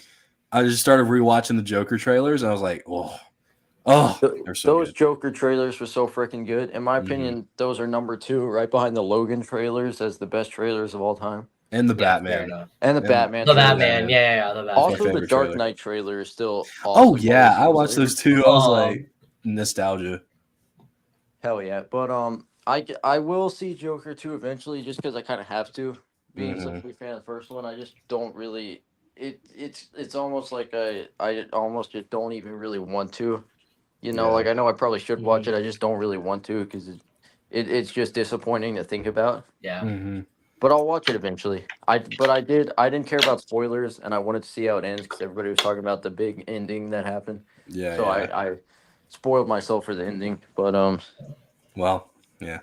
I just started rewatching the Joker trailers, and I was like, they're so Those good. Joker trailers were so freaking good. In my Mhm. opinion, those are number 2, right behind the Logan trailers as the best trailers of all time, And the Yeah, fair Batman. enough. and the And Batman. The trailers. Batman, yeah, the Batman. Also, the favorite Dark trailer. Knight trailer is still awesome. Oh yeah, all these I years watched later. those too. I was Um, like, nostalgia. Hell yeah, but I will see Joker 2 eventually, just because I kind of have to. Being such a big fan of the first one, I just don't really. It's almost like I almost just don't even really want to. Yeah. Like I know I probably should watch it. I just don't really want to because it's just disappointing to think about. Yeah. Mm-hmm. But I'll watch it eventually. I didn't care about spoilers, and I wanted to see how it ends because everybody was talking about the big ending that happened. Yeah. So yeah. I spoiled myself for the ending. But Well, yeah.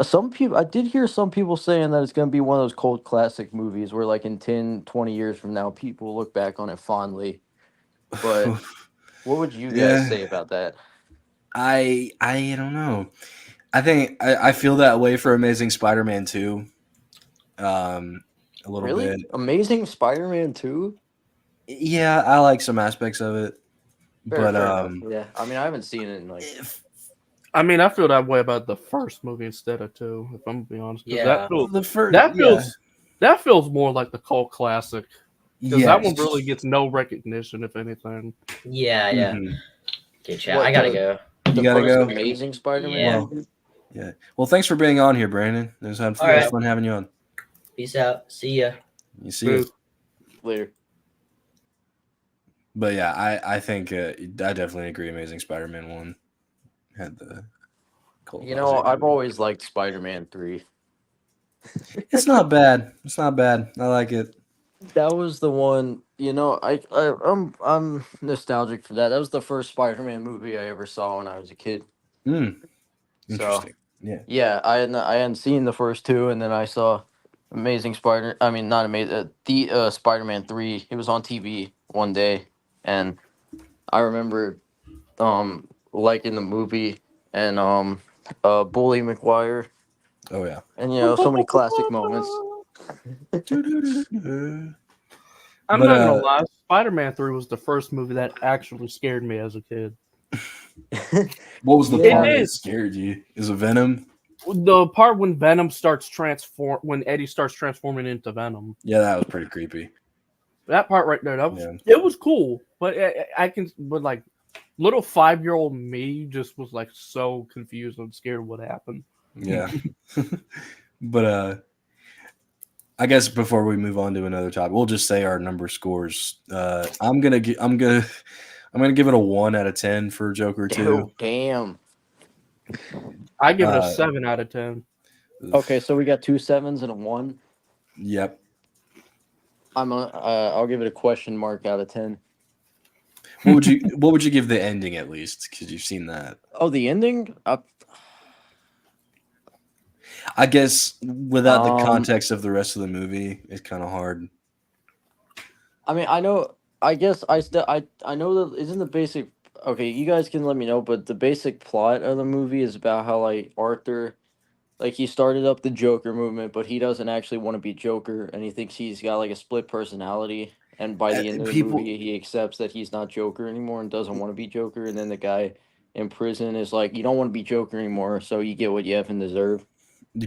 some people, I did hear some people saying that it's going to be one of those cult classic movies where like in 10, 20 years from now, people look back on it fondly. But what would you guys Yeah. say about that? I don't know. I think I feel that way for Amazing Spider-Man 2. A little Really? bit. Amazing Spider-Man 2? Yeah, I like some aspects of it. Fair But enough. Yeah. I mean, I haven't seen it in like I mean, I feel that way about the first movie instead of 2, if I'm gonna be honest. 'Cause Yeah. the first that feels more like the cult classic. Because that one yes. really gets no recognition, if anything. Yeah. Mhm. Okay, chat. What, I gotta the- go. You gotta first go. Amazing Spider-Man? Yeah. Yeah. Well, thanks for being on here, Brandon. It was All it was right. fun having you on. Peace out. See ya. You see it. Later. But yeah, I think I definitely agree. Amazing Spider-Man 1 had the cult classic. I've always liked Spider-Man 3. It's not bad. It's not bad. I like it. That was the one, I'm nostalgic for that. That was the first Spider-Man movie I ever saw when I was a kid. Interesting. Yeah, I hadn't seen the first 2, and then I saw Amazing Spider. I mean, not Amazing. The Spider-Man 3. It was on TV one day, and I remember, liking the movie and Bully McGuire, Oh yeah. and so many classic moments. I'm But, not gonna lie, Spider-Man 3 was the first movie that actually scared me as a kid. What was the It part that is. scared you? Is it Venom? The part when Venom starts when Eddie starts transforming into Venom. Yeah, that was pretty creepy. That part right there, it was cool. But but like little 5-year-old me just was like so confused and scared what happened. Yeah. But I guess before we move on to another topic, we'll just say our number scores. I'm gonna give it a 1 out of 10 for Joker 2. Oh, damn. I give it a 7 out of 10. Okay, so we got 2 7s and a 1. Yep. I'll give it a question mark out of 10. What would you give the ending at least? Because you've seen that. Oh, the ending? I guess without the Um, context of the rest of the movie, it's kind of hard. I mean, I know. I guess I know that isn't the basic. Okay, you guys can let me know, but the basic plot of the movie is about how like Arthur, like he started up the Joker movement, but he doesn't actually want to be Joker, and he thinks he's got like a split personality. And by the end of the People, movie, he accepts that he's not Joker anymore and doesn't want to be Joker. And then the guy in prison is like, "You don't want to be Joker anymore, so you get what you have and deserve."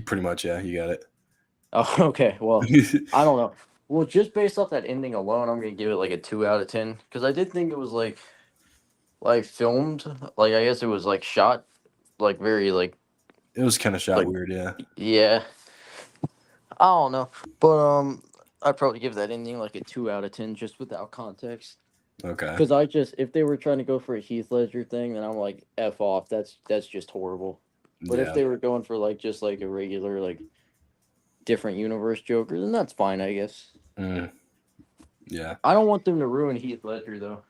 pretty much, yeah, you got it. Oh, okay. Well, I don't know. Well, just based off that ending alone, I'm gonna give it like a 2 out of 10 because I did think it was like filmed, like I guess it was like shot, like very like It was kind of shot like weird, yeah. yeah. I don't know, but I'd probably give that ending like a 2 out of 10 just without context. Okay. Because if they were trying to go for a Heath Ledger thing, then I'm like f off. That's just horrible. But Yeah. if they were going for like just like a regular like different universe Joker, then that's fine, I guess. Mm. Yeah. I don't want them to ruin Heath Ledger though.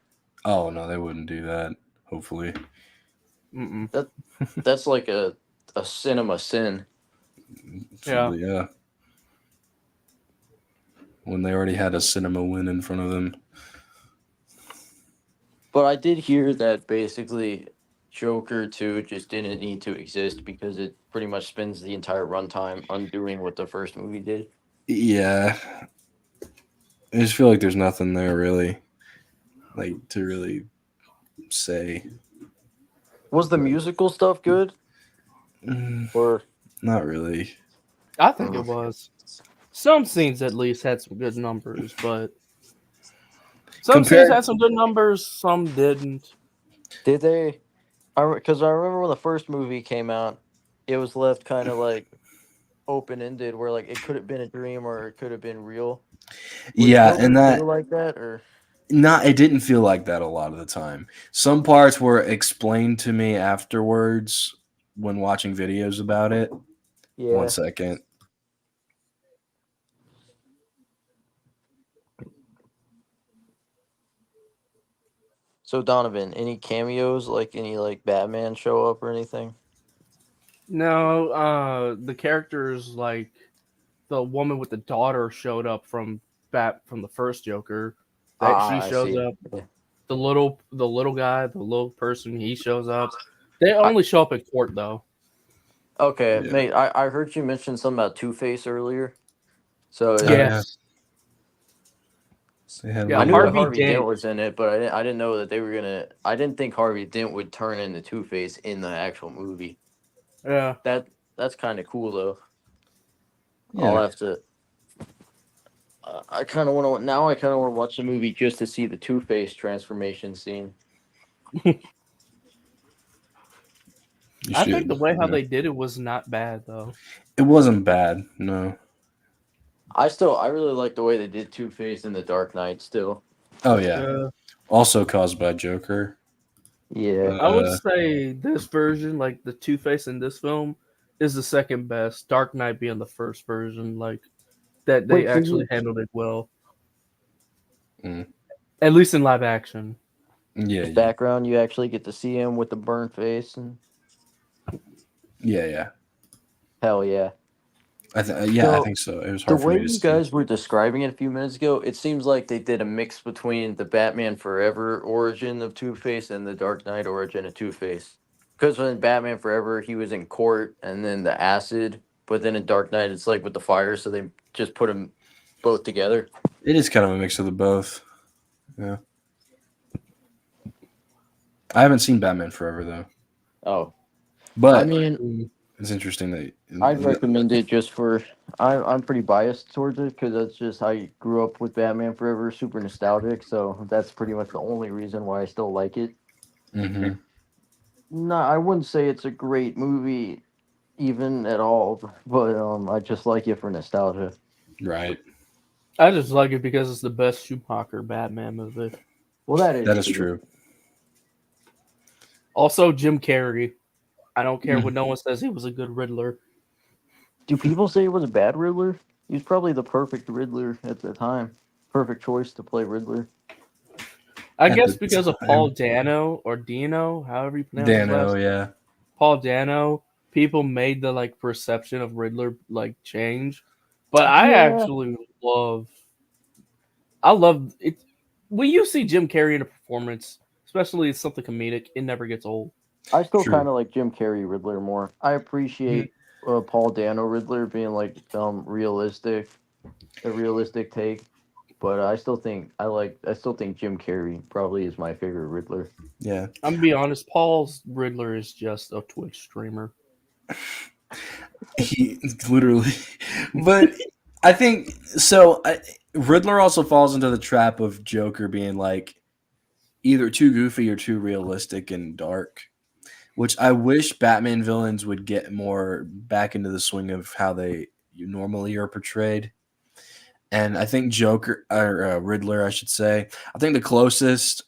Oh no, they wouldn't do that. Hopefully. Mm-mm. That's like a cinema sin. Yeah. When they already had a cinema win in front of them. But I did hear that basically Joker 2 just didn't need to exist because it pretty much spends the entire runtime undoing what the first movie did. Yeah. I just feel like there's nothing there really, like to really say. Was the musical stuff good? Or Not really. I think it was. Some scenes at least had some good numbers, but some scenes had some good numbers, some didn't. did they? Because I remember when the first movie came out, it was left kind of like open ended, where like it could have been a dream or it could have been real. Yeah, and that feel like that or it didn't feel like that a lot of the time. Some parts were explained to me afterwards when watching videos about it. yeah. 1 second. So Donovan, any cameos like any like Batman show up or anything? No, the characters like the woman with the daughter showed up from the first Joker. She I shows see. up. Yeah. The little guy, the little person, he shows up. They only show up in court though. Okay, Yeah. mate. I heard you mention something about Two-Face earlier. So Yes. They had Yeah, I knew Leo. that Harvey Dent. Dent was in it, but I didn't know that they were gonna. I didn't think Harvey Dent would turn into Two-Face in the actual movie. Yeah. That's kind of cool though. Yeah. I'll have to. I kind of want to now. I kind of want to watch the movie just to see the Two-Face transformation scene. You I should. think the way how Yeah. they did it was not bad though. It wasn't bad. No. I really like the way they did Two-Face in the Dark Knight. Still, Oh yeah. Also caused by Joker. yeah. I would say this version, like the Two-Face in this film, is the second best. Dark Knight being the first version, like that they Wait, so actually you- handled it well. Mm. At least in live action. Yeah. Background, you actually get to see him with the burnt face, and Yeah. hell yeah. I So, think so. It was The hard for way me to you see. guys were describing it a few minutes ago, it seems like they did a mix between the Batman Forever origin of Two-Face and the Dark Knight origin of Two-Face. Because in Batman Forever, he was in court and then the acid, but then in Dark Knight, it's like with the fire, so they just put them both together. It is kind of a mix of the both. Yeah. I haven't seen Batman Forever though, Oh, but I mean, it's interesting that I'd recommend it just for. I'm pretty biased towards it because that's just how I grew up with Batman Forever, super nostalgic. So that's pretty much the only reason why I still like it. Mhm. No, I wouldn't say it's a great movie, even at all. But I just like it for nostalgia. Right. I just like it because it's the best Schumacher Batman movie. Well, that is True. Also, Jim Carrey. I don't care what no one says. He was a good Riddler. Do people say it was a bad Riddler? He was probably the perfect Riddler at the time. perfect choice to play Riddler. I At guess the because of time. Paul Dano or Dino, however you pronounce his Dano, last yeah. Paul Dano, people made the like perception of Riddler like change. But I Yeah. actually I love it when you see Jim Carrey in a performance, especially it's something comedic, it never gets old. I still True. kind of like Jim Carrey Riddler more. I appreciate Paul Dano Riddler being like realistic, a realistic take. But I still think Jim Carrey probably is my favorite Riddler. Yeah. I'm gonna be honest, Paul's Riddler is just a Twitch streamer. He literally, but I think so. Riddler also falls into the trap of Joker being like either too goofy or too realistic and dark, which I wish Batman villains would get more back into the swing of how they normally are portrayed. And I think Joker or Riddler, I should say, I think the closest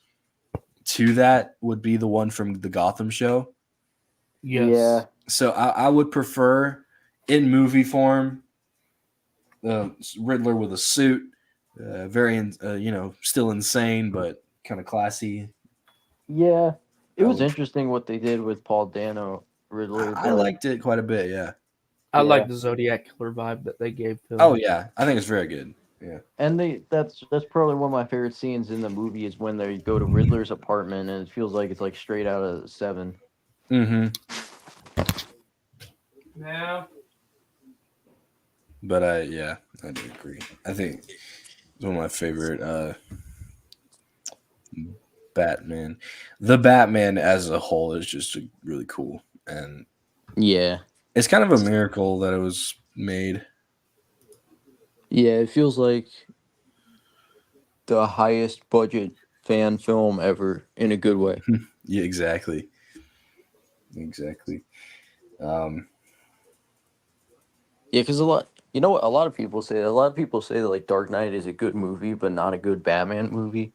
to that would be the one from the Gotham show. Yes. Yeah. So I would prefer in movie form Riddler with a suit, very still insane but kind of classy. Yeah. It was would- interesting what they did with Paul Dano Riddler. I but liked it quite a bit. Yeah. I Yeah. like the Zodiac Killer vibe that they gave to him. Oh yeah, I think it's very good. Yeah. And that's probably one of my favorite scenes in the movie is when they go to Riddler's apartment and it feels like it's like straight out of Seven. Mm-hmm. Yeah. But I do agree. I think it's one of my favorite Batman. The Batman as a whole is just really cool, and Yeah. it's kind of a miracle that it was made. Yeah, it feels like the highest budget fan film ever in a good way. Yeah, exactly. Yeah, because a lot of people say that like Dark Knight is a good movie, but not a good Batman movie.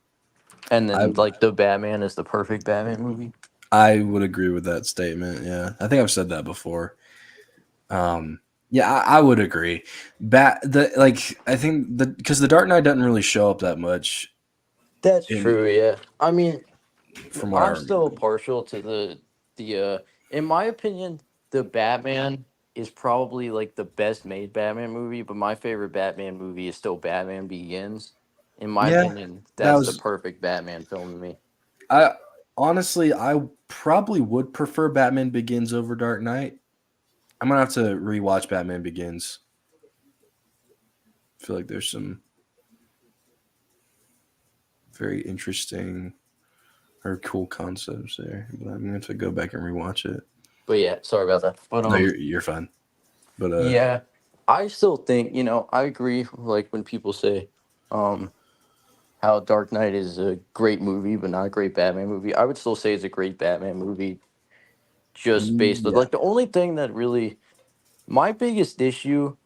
And then like the Batman is the perfect Batman movie. I would agree with that statement. Yeah, I think I've said that before. Yeah, I would agree. I think because the Dark Knight doesn't really show up that much. That's true. Yeah, I mean, From what I I'm still remember. partial to the. In my opinion, the Batman is probably like the best made Batman movie, but my favorite Batman movie is still Batman Begins. In my Yeah, opinion, that that's was- the perfect Batman film to me. I probably would prefer Batman Begins over Dark Knight. I'm gonna have to rewatch Batman Begins. I feel like there's some very interesting or cool concepts there, but I'm gonna have to go back and rewatch it. But yeah, sorry about that. But No, you're fine. But yeah, I still think I agree. Like when people say, how Dark Knight is a great movie, but not a great Batman movie. I would still say it's a great Batman movie. Just based on Yeah. like the only thing that really, my biggest issue,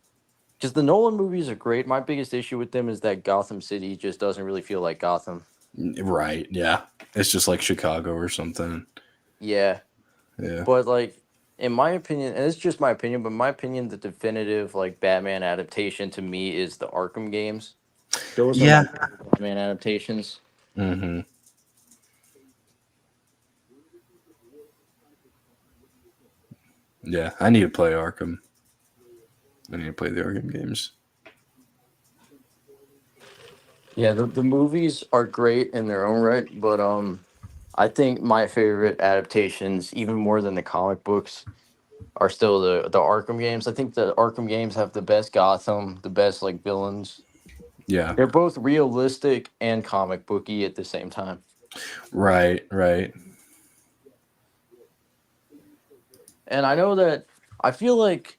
because the Nolan movies are great. My biggest issue with them is that Gotham City just doesn't really feel like Gotham. Right, yeah, it's just like Chicago or something. Yeah, Yeah, but like in my opinion, and it's just my opinion, but in my opinion, the definitive like Batman adaptation to me is the Arkham games. Those are Yeah. my favorite Batman adaptations. mm-hmm. Yeah, I need to play Arkham. I need to play the Arkham games. Yeah, the movies are great in their own right, but I think my favorite adaptations, even more than the comic books, are still the Arkham games. I think the Arkham games have the best Gotham, the best like villains. Yeah, They're both realistic and comic booky at the same time. right. And I know that I feel like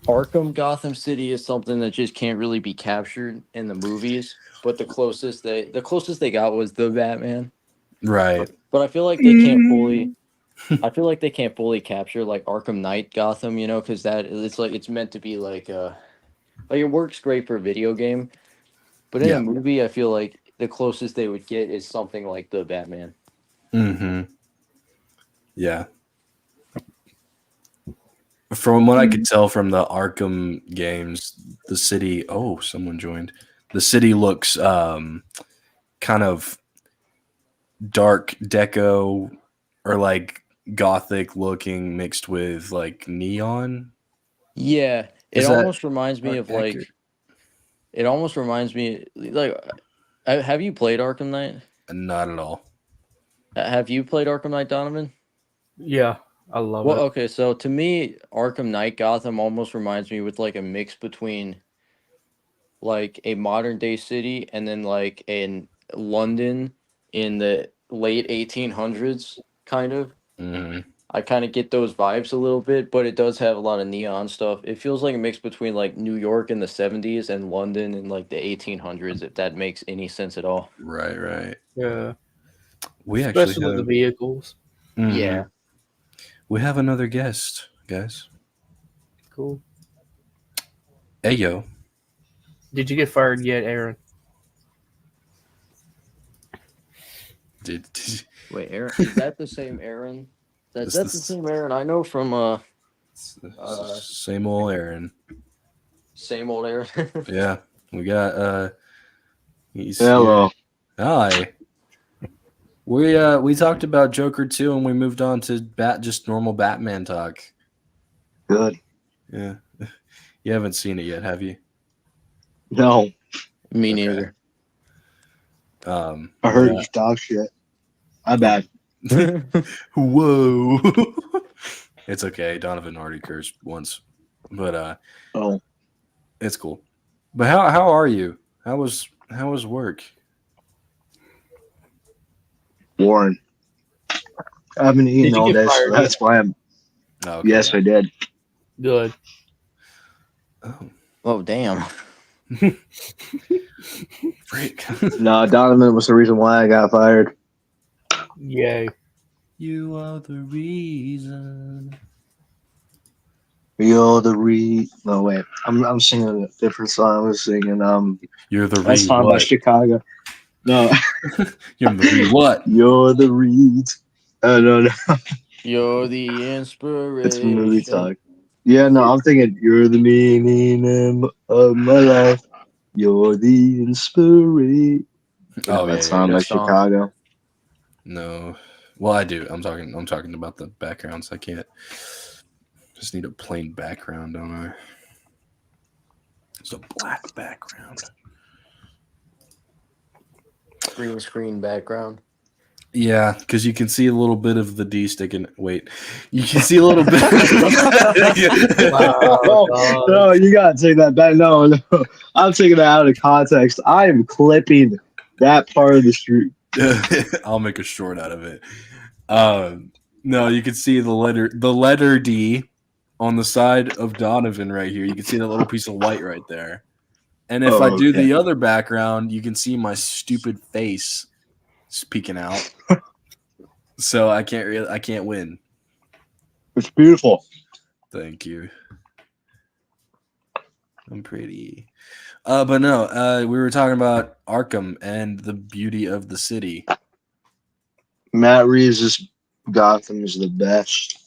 Arkham Gotham City is something that just can't really be captured in the movies, but the closest they got was the Batman. Right. But I feel like they can't fully capture like Arkham Knight Gotham, because it's meant to be like it works great for a video game, but in Yeah. a movie, I feel like the closest they would get is something like the Batman. Mm-hmm. Yeah. From what I could tell from the Arkham games, the city. Oh, someone joined. The city looks kind of dark deco or like gothic looking mixed with like neon. Yeah, it Is that almost reminds me of accurate? like. It almost reminds me like. Have you played Arkham Knight? Not at all. Have you played Arkham Knight, Donovan? Yeah, I love Well, it. okay, so to me, Arkham Knight Gotham almost reminds me with like a mix between like a modern day city and then like in London in the late 1800s, kind of. Mhm. I kind of get those vibes a little bit, but it does have a lot of neon stuff. It feels like a mix between like New York in the 70s and London in like the 1800s, if that makes any sense at all. Right. Yeah, We actually especially with the have vehicles. Mhm. Yeah. We have another guest, guys. Cool. Hey yo. Did you get fired yet, Aaron? Did Wait, Aaron, is that the same Aaron? That's the same Aaron I know from same old Aaron. same old Aaron. Yeah. We got he's Hello. here. Hi. We talked about Joker 2 and we moved on to just normal Batman talk. Good. Yeah. You haven't seen it yet, have you? No, Me Okay. neither. I heard it's dog shit. My bad. Whoa. It's okay. Donovan already cursed once. But Oh, it's cool. But how are you? How was work? Warren. I've been eating Did you all get day, so fired that's why I'm. Oh, okay. Yes, I did. Good. Oh, Oh, damn. freak. No, Donovan was the reason why I got fired. Yay. You are the reason. You're the No, wait. I'm singing a different song. I was singing You're the that song by what? Chicago. No, You're the what? you're the reed. Oh no, You're the inspiration. it's a movie talk. Yeah, no, I'm thinking you're the meaning of my life. You're the inspiration. Oh That yeah, song yeah. by Good song. Chicago. No. Well, I do. I'm talking about the backgrounds. I can't. Just need a plain background, don't I? It's a black background. Green screen background. Yeah, because you can see a little bit of the D sticking. Wait, you can see a little bit. Oh, no, you gotta take that back. No, I'm taking that out of context. I am clipping that part of the street. I'll make a short out of it. No, you can see the letter D on the side of Donovan right here. You can see that little piece of white right there. And if I do the other background, you can see my stupid face peeking out. So I can't win. It's beautiful. Thank you. I'm pretty. But no, we were talking about Arkham and the beauty of the city. Matt Reeves' Gotham is the best.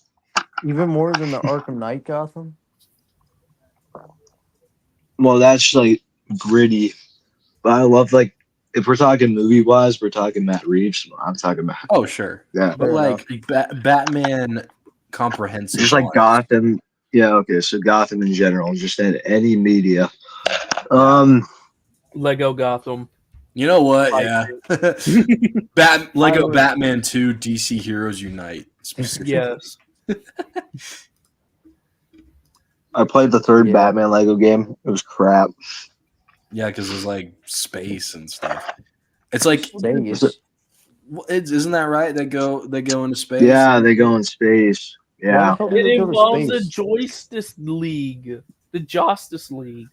Even more than the Arkham Knight Gotham? Well, that's like gritty. But I love, like, if we're talking movie wise, we're talking Matt Reeves. I'm talking about Oh, sure. yeah, But Fair like Batman comprehensive. just like Gotham. Yeah, okay. So Gotham in general, just in any media. Lego Gotham. You know what? Like Yeah. Lego Batman 2 DC Heroes Unite. Yes. I played the third Yeah. Batman Lego game. It was crap. Yeah, because there's like space and stuff. It's like Vegas. isn't that right? They go into space. Yeah, they go in space. Yeah. It involves the Justice League. The Justice League.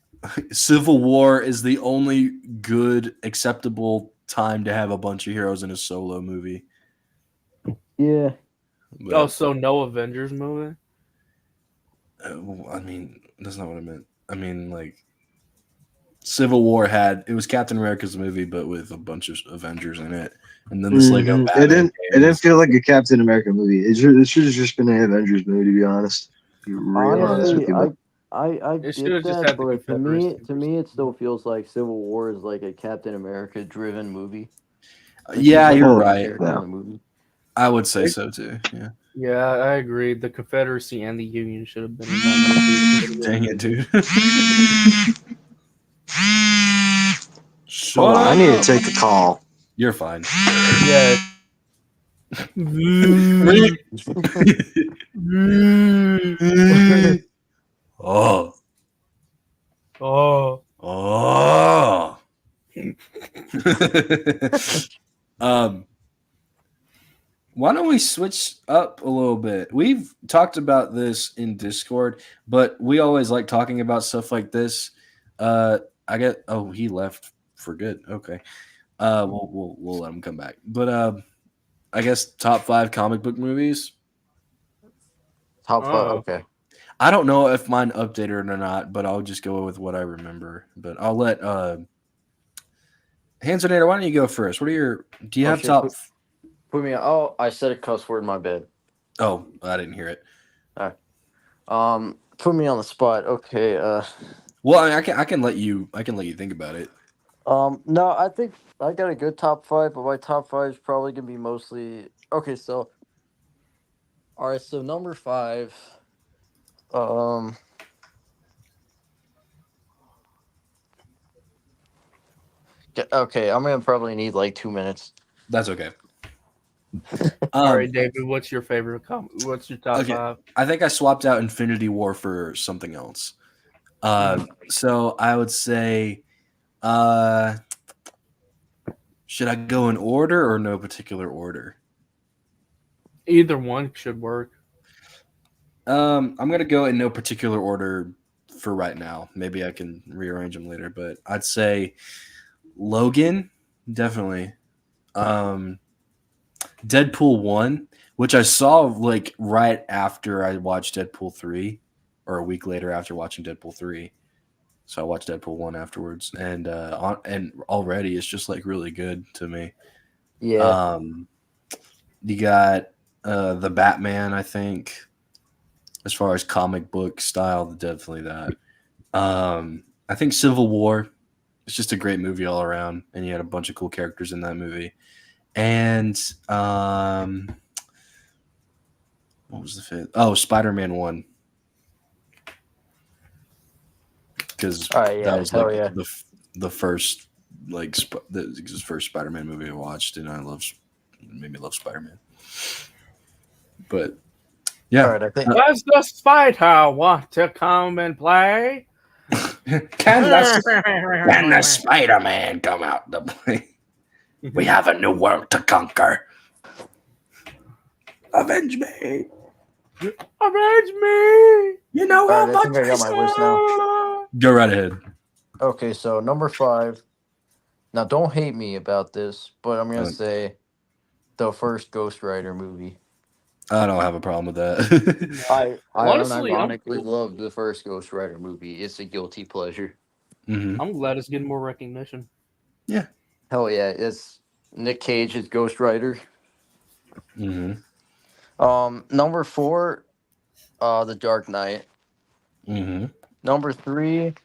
Civil War is the only good acceptable time to have a bunch of heroes in a solo movie. Yeah. But, Oh, so no Avengers movie? I mean, that's not what I meant. I mean, like, Civil War it was Captain America's movie, but with a bunch of Avengers in it, and then this Lego Batman. It didn't feel like a Captain America movie. It should have just been an Avengers movie, to be honest. To be real honest with Honestly, you. I It get should've just that, had the but Confederacy to me, it still feels like Civil War is like a Captain America driven movie. Like, Yeah, he's, like, you're the main right. character in the movie. I would say so too. Yeah. Yeah, I agree. The Confederacy and the Union should have been in that movie. Dang it, dude. Shut Hold on, I up. need to take a call. You're fine. Yeah. Oh. Oh. Oh. Why don't we switch up a little bit? We've talked about this in Discord, but we always like talking about stuff like this. I get. Oh, he left for good. Okay. We'll let him come back. But I guess top 5 comic book movies. Top 5. Oh. Okay. I don't know if mine updated or not, but I'll just go with what I remember. But I'll let Hansonator, why don't you go first? What are your? Do you Oh, have shit, top? Put me. Oh, I said a cuss word in my bed. Oh, I didn't hear it. Put me on the spot. Okay. Well, I can let you think about it. No, I think I got a good top 5, but my top 5 is probably gonna be mostly okay. So, all right. So number 5. Okay, I'm gonna probably need like 2 minutes. That's okay. All right, David. What's your favorite What's your top Okay. 5? I think I swapped out Infinity War for something else. So I would say, should I go in order or no particular order? Either one should work. I'm gonna go in no particular order for right now. Maybe I can rearrange them later, but I'd say Logan, definitely. Deadpool 1, which I saw like right after I watched Deadpool 3, or a week later after watching Deadpool 3. So I watched Deadpool 1 afterwards, and already it's just like really good to me. Yeah. You got the Batman, I think, as far as comic book style, definitely that. I think Civil War, it's just a great movie all around, and you had a bunch of cool characters in that movie. And what was the fifth? Oh, Spider-Man 1. Because that was like the first the first Spider-Man movie I watched, and made me love Spider-Man. But yeah, All right. I think. Does the spider want to come and play? can the Spider-Man come out to play? We have a new world to conquer. Avenge me! Avenge me! You know All how right, I much think I got my list now. Go right ahead. Okay, so number 5. Now, don't hate me about this, but I'm gonna say the first Ghost Rider movie. I don't have a problem with that. I Honestly, unironically love the first Ghost Rider movie. It's a guilty pleasure. Mm-hmm. I'm glad it's getting more recognition. Yeah. Hell yeah, it's Nick Cage as Ghost Rider. Mm-hmm. Number 4, The Dark Knight. Mm-hmm. Number 3,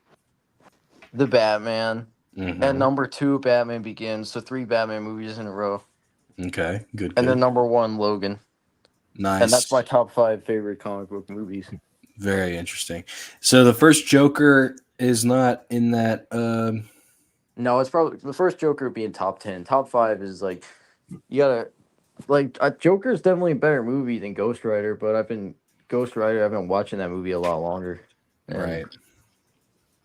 The Batman. Mm-hmm. And number 2, Batman Begins. So 3 Batman movies in a row. Okay, good. And then number 1, Logan. Nice. And that's my top 5 favorite comic book movies. Very interesting. So the first Joker is not in that. No, it's probably the first Joker being top 10. Top 5 is like you gotta like Joker is definitely a better movie than Ghost Rider, but I've been watching that movie a lot longer. Right.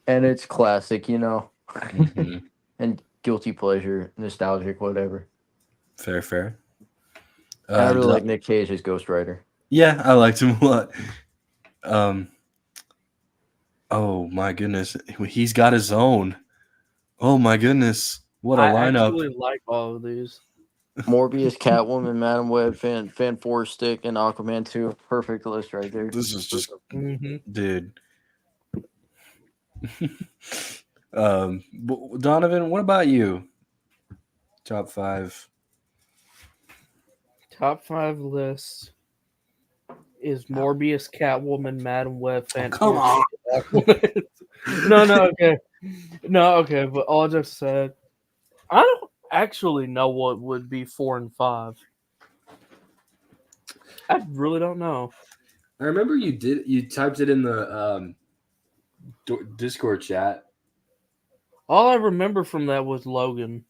And it's classic, you know. Mm-hmm. And guilty pleasure, nostalgic, whatever. Fair. And I really like Nick Cage as Ghost Rider. Yeah, I liked him a lot. Oh my goodness, he's got his own. Oh my goodness, what a lineup! I actually like all of these. Morbius, Catwoman, Madam Web, Fan 4 Stick, and Aquaman 2. Perfect list right there. This is just, dude. Donovan, what about you? Top 5. Top 5 list is Morbius, Catwoman, Madam Web, Fan come 4 on. Stick, Okay. No, okay, but all jokes aside, I don't actually know what would be 4 and 5. I really don't know. I remember you typed it in the Discord chat. All I remember from that was Logan.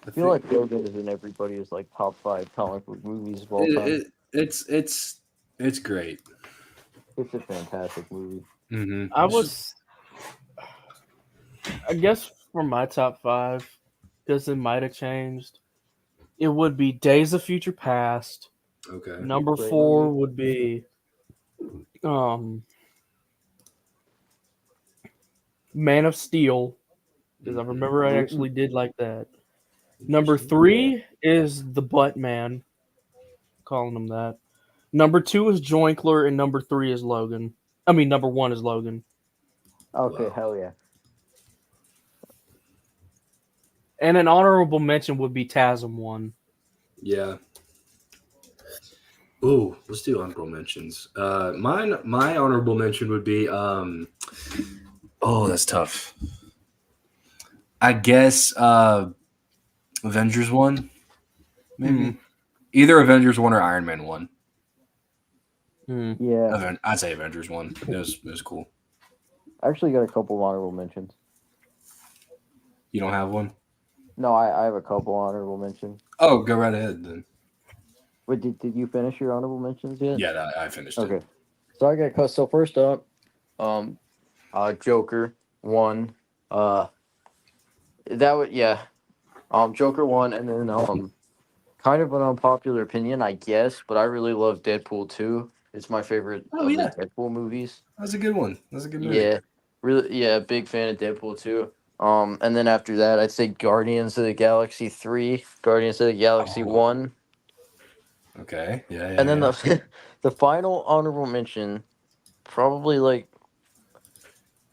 I feel like Logan is in everybody's like top 5 comic book movies of all time. It's great. It's a fantastic movie. Mm-hmm. I guess for my top 5, because it might have changed, it would be Days of Future Past. Okay. Number Great 4 movie. would be Man of Steel, because I remember I actually did like that. Number 3 is The Butt Man, calling him that. Number 2 is Joinkler, and number 3 is Logan. I mean, number 1 is Logan. Okay, Wow. hell yeah. And an honorable mention would be TASM 1. Yeah. Ooh, let's do honorable mentions. My honorable mention would be oh, that's tough. I guess Avengers 1, maybe. Either Avengers 1 or Iron Man 1. Yeah. I'd say Avengers 1. It was cool. I actually got a couple of honorable mentions. You don't have one? No, I have a couple honorable mentions. Oh, go right ahead then. Wait, did you finish your honorable mentions yet? Yeah, I finished Okay. it. So I got so first up, Joker 1. That would Joker 1, and then kind of an unpopular opinion, I guess, but I really love Deadpool 2. It's my favorite of the Deadpool movies. That's a good one. That's a good movie. Yeah, really, big fan of Deadpool 2. And then after that, I'd say Guardians of the Galaxy 3, Guardians of the Galaxy 1. Okay. Yeah. And then the final honorable mention, probably like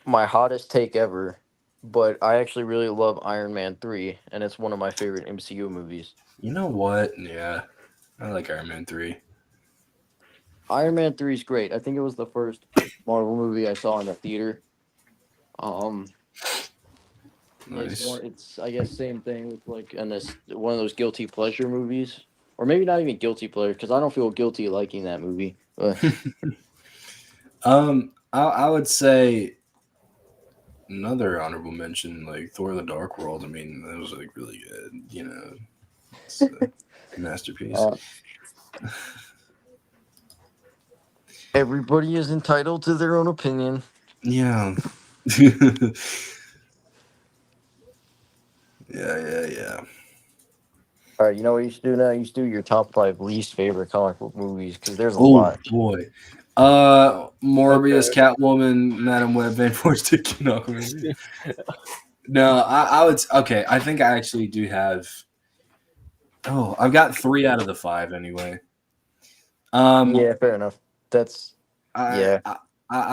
my hottest take ever, but I actually really love Iron Man 3, and it's one of my favorite MCU movies. You know what? Yeah. I like Iron Man 3. Iron Man 3 is great. I think it was the first Marvel movie I saw in the theater. Nice. It's I guess same thing with like one of those guilty pleasure movies, or maybe not even guilty pleasure because I don't feel guilty liking that movie. But I would say another honorable mention, like Thor: The Dark World. I mean, that was like really good. You know, it's a masterpiece. Everybody is entitled to their own opinion. Yeah. Yeah. All right, you know what you should do now? You should do your top 5 least favorite comic book movies because there's a Oh lot. boy. Morbius, Okay. Catwoman, Madam Web, Van Forstick, No, I would. Okay, I think I actually do have. Oh, I've got 3 out of the 5 anyway. Yeah, fair enough. That's I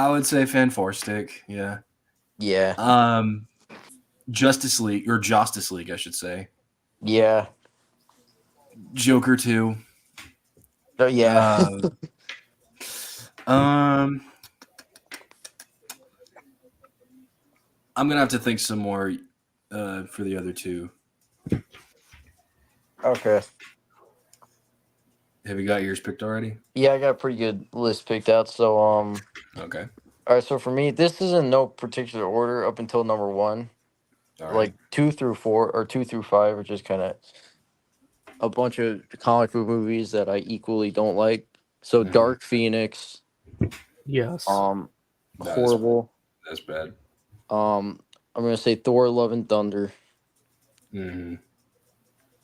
would say Fan Stick. Yeah. yeah. Justice League, I should say. Yeah. Joker 2. Yeah. I'm gonna have to think some more for the other 2. Okay. Have you got yours picked already? Yeah, I got a pretty good list picked out. So Okay. all right, so for me, this is in no particular order up until number 1. All right. Like 2 through 4 or 2 through 5, which is kind of a bunch of comic book movies that I equally don't like. So Mhm. Dark Phoenix, Yes. horrible. That's bad. I'm gonna say Thor: Love and Thunder. Mm-hmm.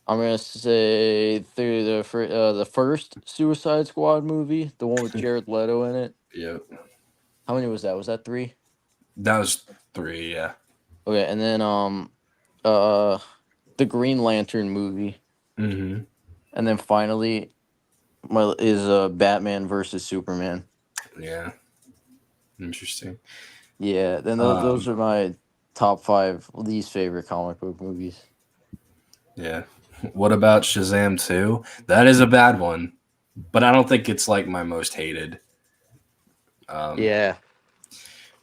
I'm gonna say the first Suicide Squad movie, the one with Jared Leto in it. Yep. How many was that? Was that 3? That was 3. Yeah. Okay, and then the Green Lantern movie, Mm-hmm. and then finally, Batman versus Superman. Yeah. Interesting. Yeah, then those are my top 5 least favorite comic book movies. Yeah. What about Shazam 2? That is a bad one, but I don't think it's like my most hated. Yeah,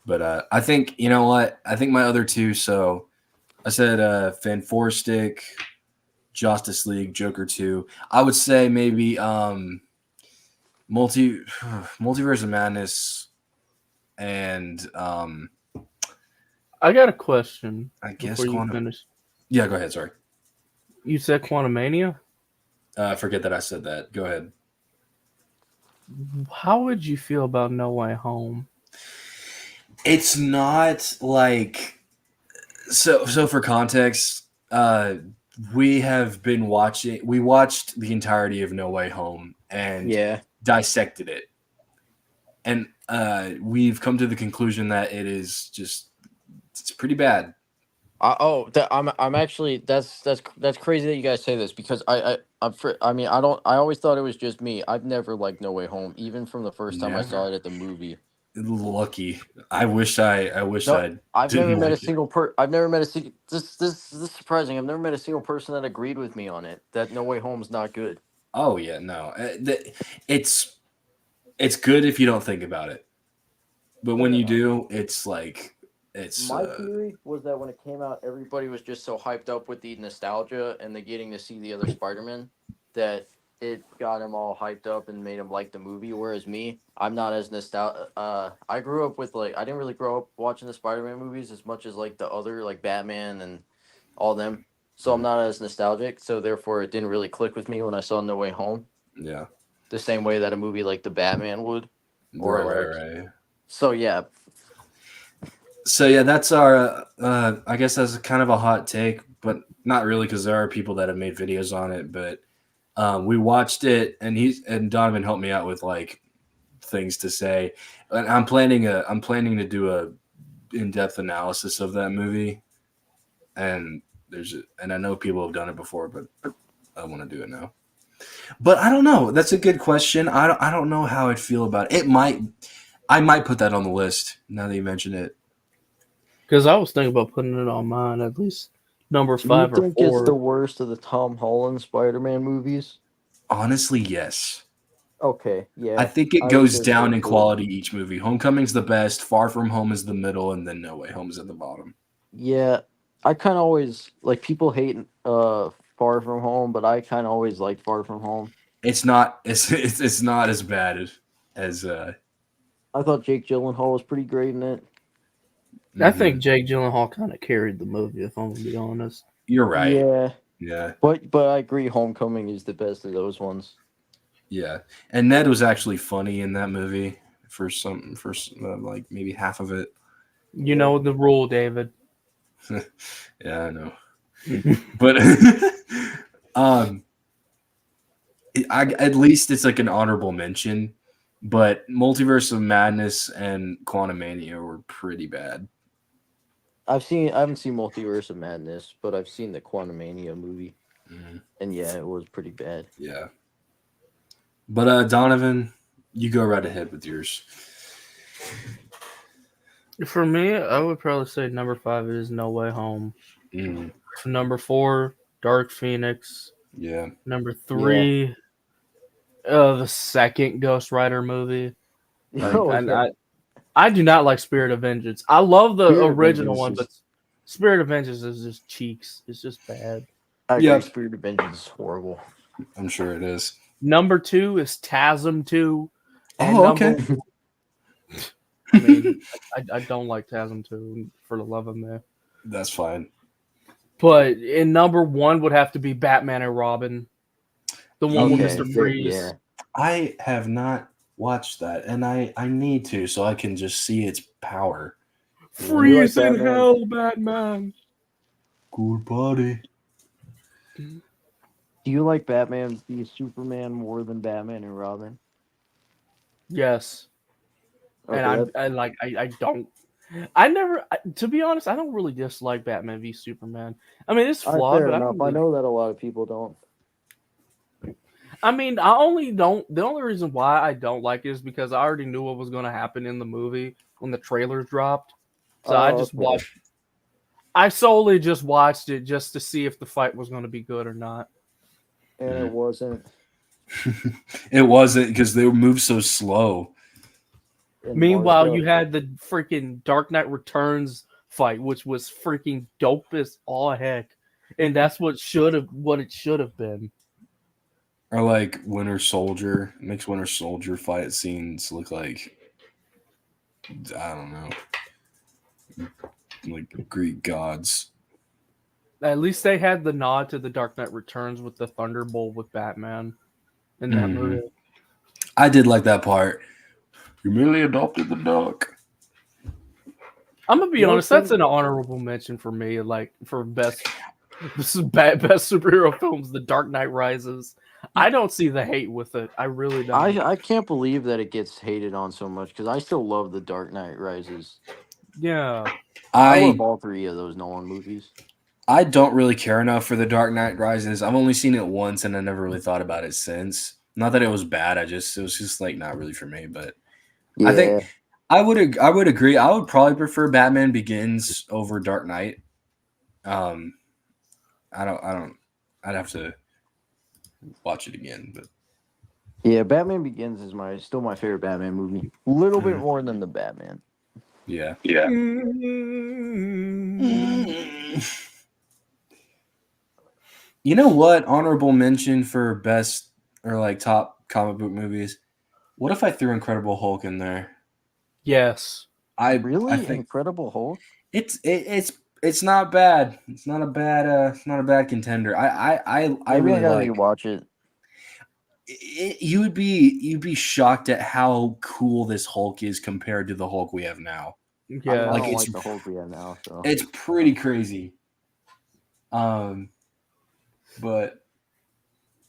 But I think you know what? I think my other two. So I said Fanforstic, Justice League, Joker 2. I would say maybe Multiverse of Madness and I got a question I guess before you Quantum. finish. Yeah, go ahead. Sorry. You said Quantumania? Forget that I said that. Go ahead. How would you feel about No Way Home? It's not like so for context, we watched the entirety of No Way Home and Yeah. dissected it. And we've come to the conclusion that it's pretty bad. I'm actually that's crazy that you guys say this because I mean I always thought it was just me. I've never liked No Way Home, even from the first time I saw it at the movie. Lucky. I wish I No, I've never didn't met a like it. single I've never met a single. This is surprising. I've never met a single person that agreed with me on it. That No Way Home's not good. Oh yeah, no. It's good if you don't think about it. But when you do, it's like it's My theory was that when it came out, everybody was just so hyped up with the nostalgia and the getting to see the other Spider-Man that it got him all hyped up and made him like the movie. Whereas me, I'm not as nostalgic. I grew up with I didn't really grow up watching the Spider-Man movies as much as like the other like Batman and all them. So I'm not as nostalgic. So therefore, it didn't really click with me when I saw No Way Home. yeah. The same way that a movie like the Batman would. Or Right. So yeah, So yeah, that's our. I guess that's kind of a hot take, but not really because there are people that have made videos on it. But we watched it, and Donovan helped me out with like things to say. And I'm planning to do a in-depth analysis of that movie, and and I know people have done it before, but I want to do it now. But I don't know. That's a good question. I don't know how I'd feel about it. I might put that on the list now that you mention it. Because I was thinking about putting it on mine, at least number do you 5 or think it's 4. the worst of the Tom Holland Spider-Man movies? Honestly, yes. Okay, yeah. I think it I would goes say down so, in too. quality each movie. Homecoming's the best, Far From Home is the middle, and then No Way Home is at the bottom. Yeah, I kind of always like people hate Far From Home, but I kind of always like Far From Home. It's not it's not as bad as I thought Jake Gyllenhaal was pretty great in it. I think Jake Gyllenhaal kind of carried the movie, if I'm going to be honest. You're right. Yeah, Yeah. but I agree, Homecoming is the best of those ones. Yeah. And Ned was actually funny in that movie for like maybe half of it. You know the rule, David. Yeah, I know. But at least it's like an honorable mention. But Multiverse of Madness and Quantumania were pretty bad. I haven't seen Multiverse of Madness, but I've seen the Quantumania movie, and yeah, it was pretty bad. Yeah. But Donovan, you go right ahead with yours. For me, I would probably say number 5 is No Way Home. Number 4, Dark Phoenix. Yeah. Number 3, the second Ghost Rider movie. I do not like Spirit of Vengeance. I love the original one, but Spirit of Vengeance is just cheeks. It's just bad. I agree, Spirit of Vengeance is horrible. I'm sure it is. Number 2 is TASM 2. Okay. I mean, I don't like TASM 2 for the love of me. That's fine. But in number 1 would have to be Batman and Robin. The one with Mr. Freeze. Yeah. I have not watched that, and I need to so I can just see its power. Freeze in hell, Batman. Good body. Do you like Batman v Superman more than Batman and Robin? Yes. Okay, And I don't. I never, to be honest, I don't really dislike Batman v Superman. I mean, it's flawed, fair but enough. I know that a lot of people don't. I mean, I only don't. The only reason why I don't like it is because I already knew what was going to happen in the movie when the trailers dropped. So I just watched. I solely just watched it just to see if the fight was going to be good or not. And it wasn't. It wasn't because they moved so slow. And Meanwhile, Mars you Bell. had the freaking Dark Knight Returns fight, which was freaking dope as all heck, and that's what it should have been. Or like Winter Soldier makes Winter Soldier fight scenes look like, I don't know, like Greek gods. At least they had the nod to the Dark Knight Returns with the Thunderbolt with Batman in that Mhm. movie. I did like that part. You merely adopted the dog. I'm gonna be You know honest, what's that's an honorable mention for me. Like for best superhero films, The Dark Knight Rises. I don't see the hate with it. I really don't. I can't believe that it gets hated on so much because I still love The Dark Knight Rises. Yeah. I I love all three of those Nolan movies. I don't really care enough for The Dark Knight Rises. I've only seen it once, and I never really thought about it since. Not that it was bad. It was just like not really for me. But I think I would agree. I would probably prefer Batman Begins over Dark Knight. I don't. I'd have to watch it again. But Yeah, Batman Begins is still my favorite Batman movie. A little bit Mhm. more than the Batman. yeah. You know what? Honorable mention for best or like top comic book movies. What if I threw Incredible Hulk in there? Yes. I Really? think Incredible Hulk? it's not bad. It's not a bad contender. I Maybe really I gotta like rewatch it. it. You'd be shocked at how cool this Hulk is compared to the Hulk we have now. I Yeah. Like, don't it's- like the Hulk we have now. So It's pretty crazy. But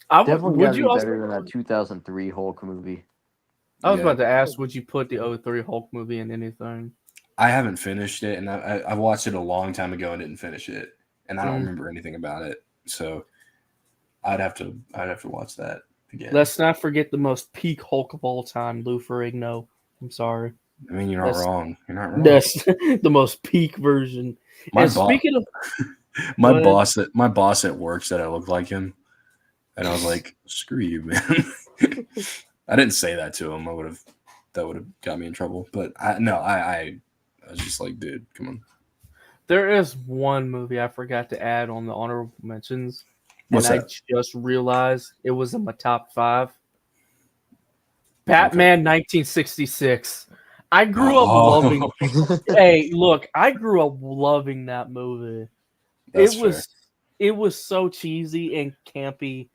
definitely would gotta you be also better than that 2003 Hulk movie. I was yeah, about to ask, would you put the 03 Hulk movie in anything? I haven't finished it, and I watched it a long time ago and didn't finish it, and I don't Mm. remember anything about it. So I'd have to watch that again. Let's not forget the most peak Hulk of all time, Lou Ferrigno. I'm sorry. I mean, you're not That's- wrong. You're not wrong. That's the most peak version. My And boss, speaking of my Go ahead. boss at work said I looked like him, and I was like, "Screw you, man." I didn't say that to him. That would have got me in trouble. But I was just like, dude, come on. there is one movie I forgot to add on the honorable mentions, What's and that? I just realized it was in my top 5. Batman 1966. I grew up Oh, loving. Hey, look, I grew up loving that movie. That's It was so cheesy and campy,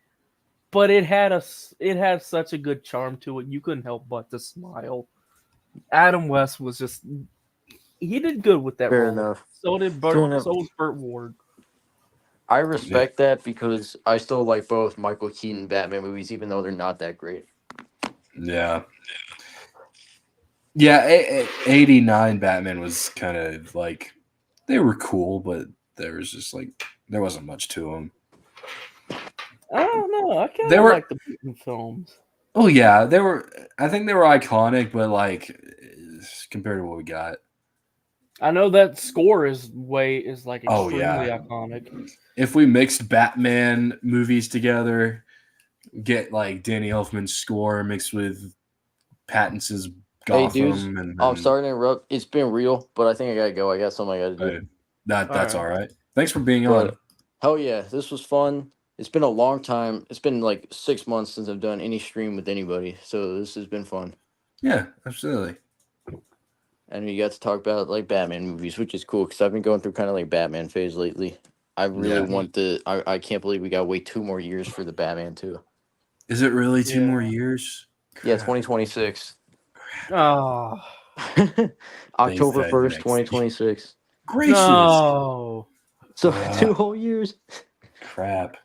but it had such a good charm to it. You couldn't help but to smile. Adam West was just he did good with that Fair role. enough. So did Fair Burt. enough. So was Burt Ward. I respect that because I still like both Michael Keaton Batman movies, even though they're not that great. Yeah. Yeah, 89 Batman was kind of like, they were cool, but there was just like, there wasn't much to them. I don't know. I kind They of were- like the Keaton films. Oh yeah, I think they were iconic, but like compared to what we got. I know that score is like Oh, extremely yeah. iconic. If we mixed Batman movies together, get like Danny Elfman's score mixed with Pattinson's Hey, Gotham, dudes, and I'm sorry to interrupt. It's been real, but I think I gotta go. I got something I gotta do. That's All all right. Thanks for being But- on. Hell yeah, this was fun. It's been a long time. It's been like 6 months since I've done any stream with anybody, so this has been fun. Yeah, absolutely. And you got to talk about like Batman movies, which is cool because I've been going through kind of like Batman phase lately. I really Yeah. want I can't believe we got to wait 2 more years for the Batman too. Is it really 2 Yeah. more years? Yeah, Crap. 2026. Oh October that 1st, next- 2026. Gracious. no! So Ah. 2 whole years. Crap.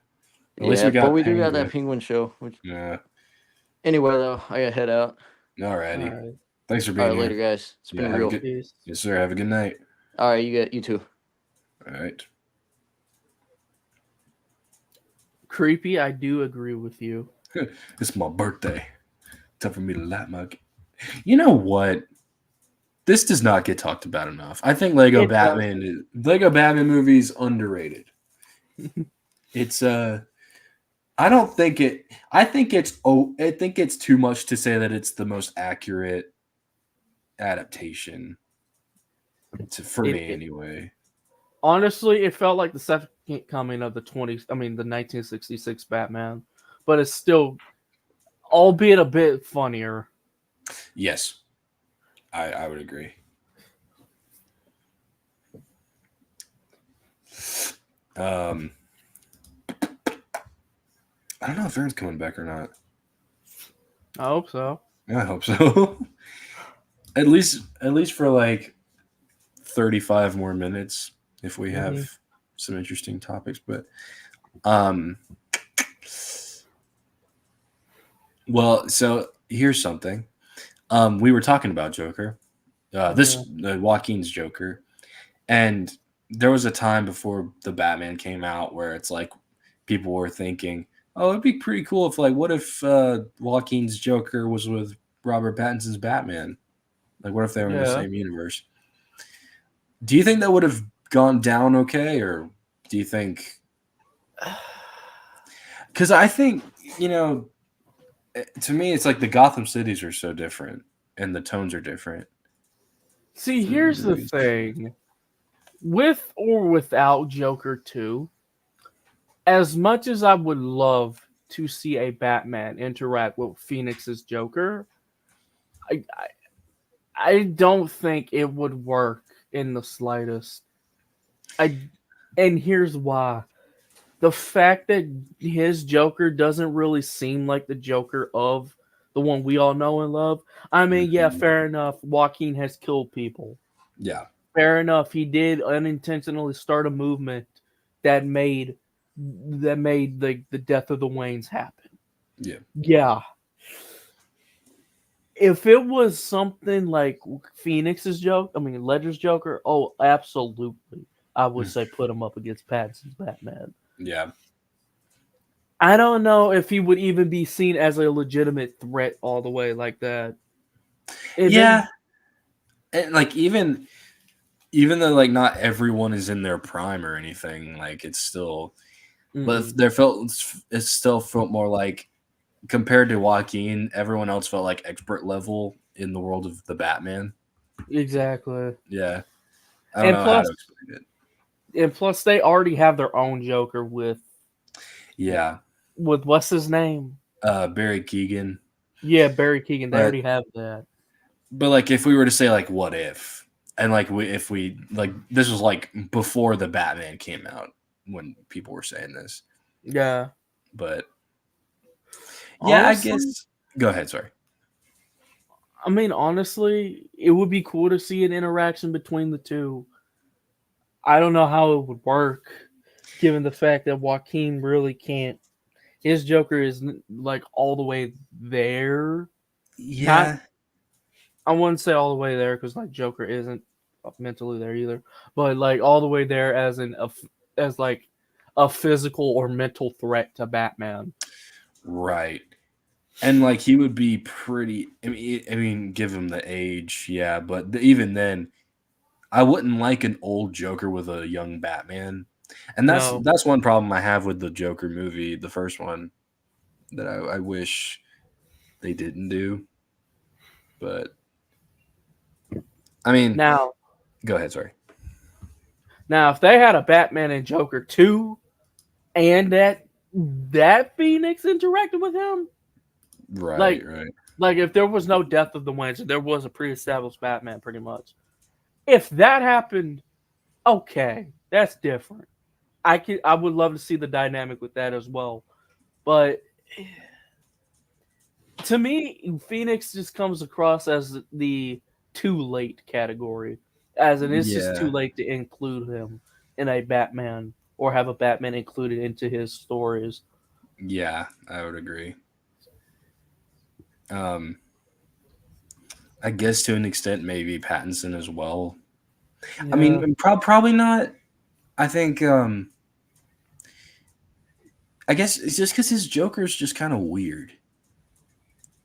At least Yeah, we got but we do got Penguin. that Penguin show. Which Yeah. anyway though, I gotta head out. Alrighty. All right, Thanks for All being right, here. later guys. It's been Yeah, have a real. good- peace. Yes, sir. Have a good night. All right, you too. All right. Creepy. I do agree with you. It's my birthday. Time for me to light my. You know what? This does not get talked about enough. I think Lego It Batman movies underrated. It's I don't think it. I think it's too much to say that it's the most accurate adaptation. For me, It- anyway. Honestly, it felt like the second coming of the 1966 Batman, but it's still, albeit a bit funnier. Yes, I would agree. I don't know if Aaron's coming back or not. I hope so. I hope so. at least for like 35 more minutes if we have some interesting topics. But well, so here's something. We were talking about Joker. Joaquin's Joker. And there was a time before the Batman came out where it's like people were thinking, oh, it'd be pretty cool if, like, what if Joaquin's Joker was with Robert Pattinson's Batman? Like, what if they were in the same universe? Do you think that would have gone down okay, or do you think? Because I think, to me, it's like the Gotham cities are so different and the tones are different. See, here's the thing. With or without Joker 2, as much as I would love to see a Batman interact with Phoenix's Joker, I don't think it would work in the slightest. And here's why. The fact that his Joker doesn't really seem like the Joker of the one we all know and love. I mean, yeah, fair enough. Joaquin has killed people. Yeah. Fair enough. He did unintentionally start a movement that made the death of the Waynes happen. Yeah. Yeah. If it was something like Phoenix's Ledger's Joker, oh, absolutely. I would say put him up against Pattinson's Batman. Yeah. I don't know if he would even be seen as a legitimate threat all the way like that. And like even though like not everyone is in their prime or anything, like it's still, but it still felt more like, compared to Joaquin, everyone else felt like expert level in the world of the Batman. Exactly. Yeah. I don't know how to explain it. And plus, they already have their own Joker with what's his name? Barry Keoghan. Yeah, Barry Keoghan. They already have that. But like, if we were to say like, what if, and like if we like, this was like before the Batman came out when people were saying this. Yeah. But yeah, honestly, I guess. Go ahead. Sorry. I mean, honestly, it would be cool to see an interaction between the two. I don't know how it would work, given the fact that Joaquin really can't. His Joker is like all the way there. Yeah. I wouldn't say all the way there because like Joker isn't mentally there either, but like all the way there as like a physical or mental threat to Batman. Right. And like he would be pretty. I mean, give him the age, yeah. But even then, I wouldn't like an old Joker with a young Batman, and that's one problem I have with the Joker movie, the first one, that I wish they didn't do. But I mean, now, go ahead. Sorry. Now, if they had a Batman and Joker 2, and that Phoenix interacted with him. Right. Like if there was no death of the Waynes, there was a pre-established Batman, pretty much. If that happened, okay, that's different. I would love to see the dynamic with that as well. But to me, Phoenix just comes across as the too late category, as in it's just too late to include him in a Batman or have a Batman included into his stories. Yeah, I would agree. I guess to an extent, maybe Pattinson as well. Yeah. I mean, probably not. I think, I guess it's just because his Joker is just kind of weird.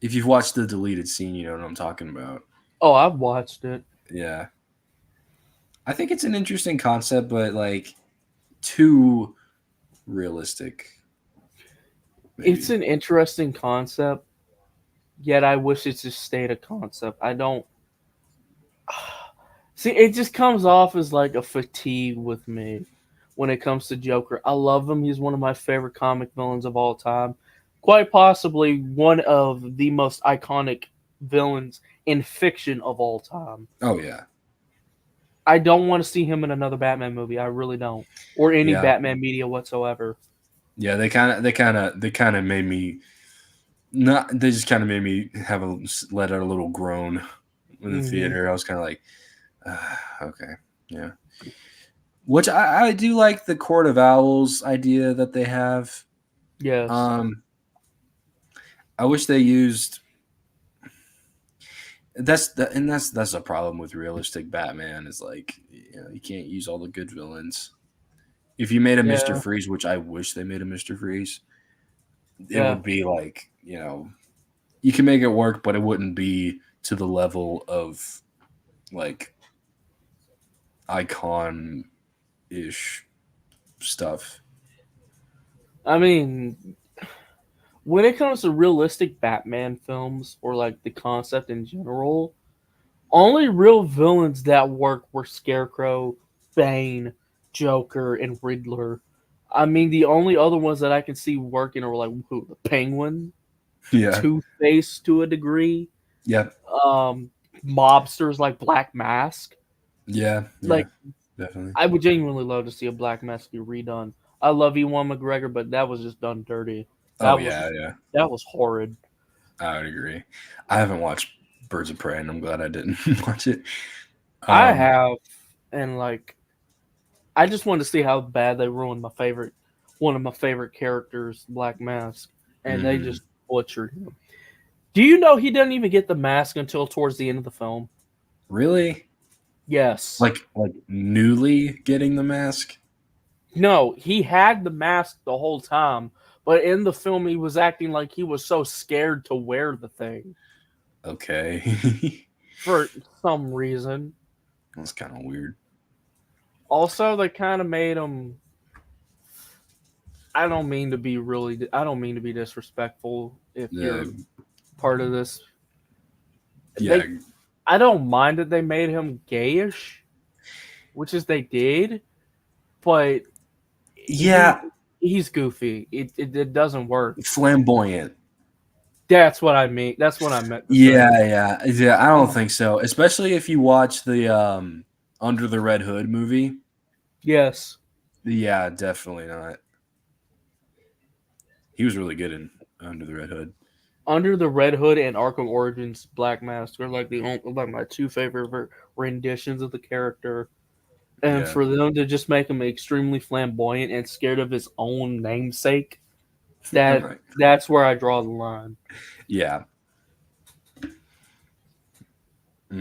If you've watched the deleted scene, you know what I'm talking about. Oh, I've watched it. Yeah. I think it's an interesting concept, but like too realistic. Maybe. It's an interesting concept. Yet I wish it just stayed a concept. I don't See, it just comes off as like a fatigue with me when it comes to Joker. I love him. He's one of my favorite comic villains of all time. Quite possibly one of the most iconic villains in fiction of all time. Oh yeah, I don't want to see him in another Batman movie. I really don't. Or any yeah, Batman media whatsoever. yeah. They kind of made me not. They just kind of made me let out a little groan in the theater. I was kind of like, okay, yeah. Which I do like the Court of Owls idea that they have. Yes. I wish they used. That's a problem with realistic Batman is like you can't use all the good villains. If you made a Mr. Yeah. Freeze, which I wish they made a Mr. Freeze, it Yeah. would be like you can make it work, but it wouldn't be to the level of like icon ish stuff. I mean, when it comes to realistic Batman films or like the concept in general, only real villains that work were Scarecrow, Bane, Joker, and Riddler. I mean, the only other ones that I can see working are like who, the Penguin, Yeah, Two-Face to a degree, yeah, mobsters like Black Mask. yeah. Like, Definitely. I would genuinely love to see a Black Mask be redone. I love Ewan McGregor, but that was just done dirty. That was, Yeah. that was horrid. I would agree. I haven't watched Birds of Prey, and I'm glad I didn't watch it. I have, and like, I just wanted to see how bad they ruined one of my favorite characters, Black Mask, and they just butchered him. Do you know he didn't even get the mask until towards the end of the film? Really? Yes. Like newly getting the mask? No, he had the mask the whole time, but in the film he was acting like he was so scared to wear the thing Okay. for some reason. That's kind of weird. Also, they kind of made him. I don't mean to be disrespectful if you're part of this. Yeah. I don't mind that they made him gayish, which is they did, but yeah, he's goofy. It doesn't work. flamboyant. That's what I mean. That's what I meant. Yeah. I don't think so. Especially if you watch the Under the Red Hood movie. Yes. Yeah, definitely not. He was really good in Under the Red Hood. Under the Red Hood and Arkham Origins Black Mask are like my two favorite renditions of the character. And for them to just make him extremely flamboyant and scared of his own namesake, that's where I draw the line. Yeah.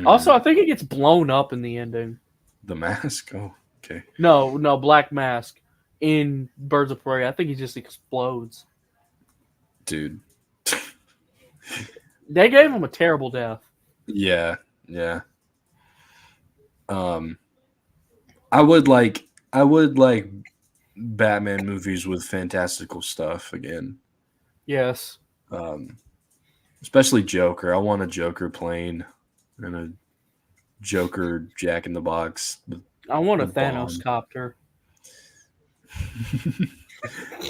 Also, I think it gets blown up in the ending. The mask? Oh, okay. No, Black Mask in Birds of Prey. I think he just explodes. Dude. They gave him a terrible death. Yeah. I would like Batman movies with fantastical stuff again. Yes. Especially Joker. I want a Joker plane and a Joker Jack in the Box. I want a Thanos copter.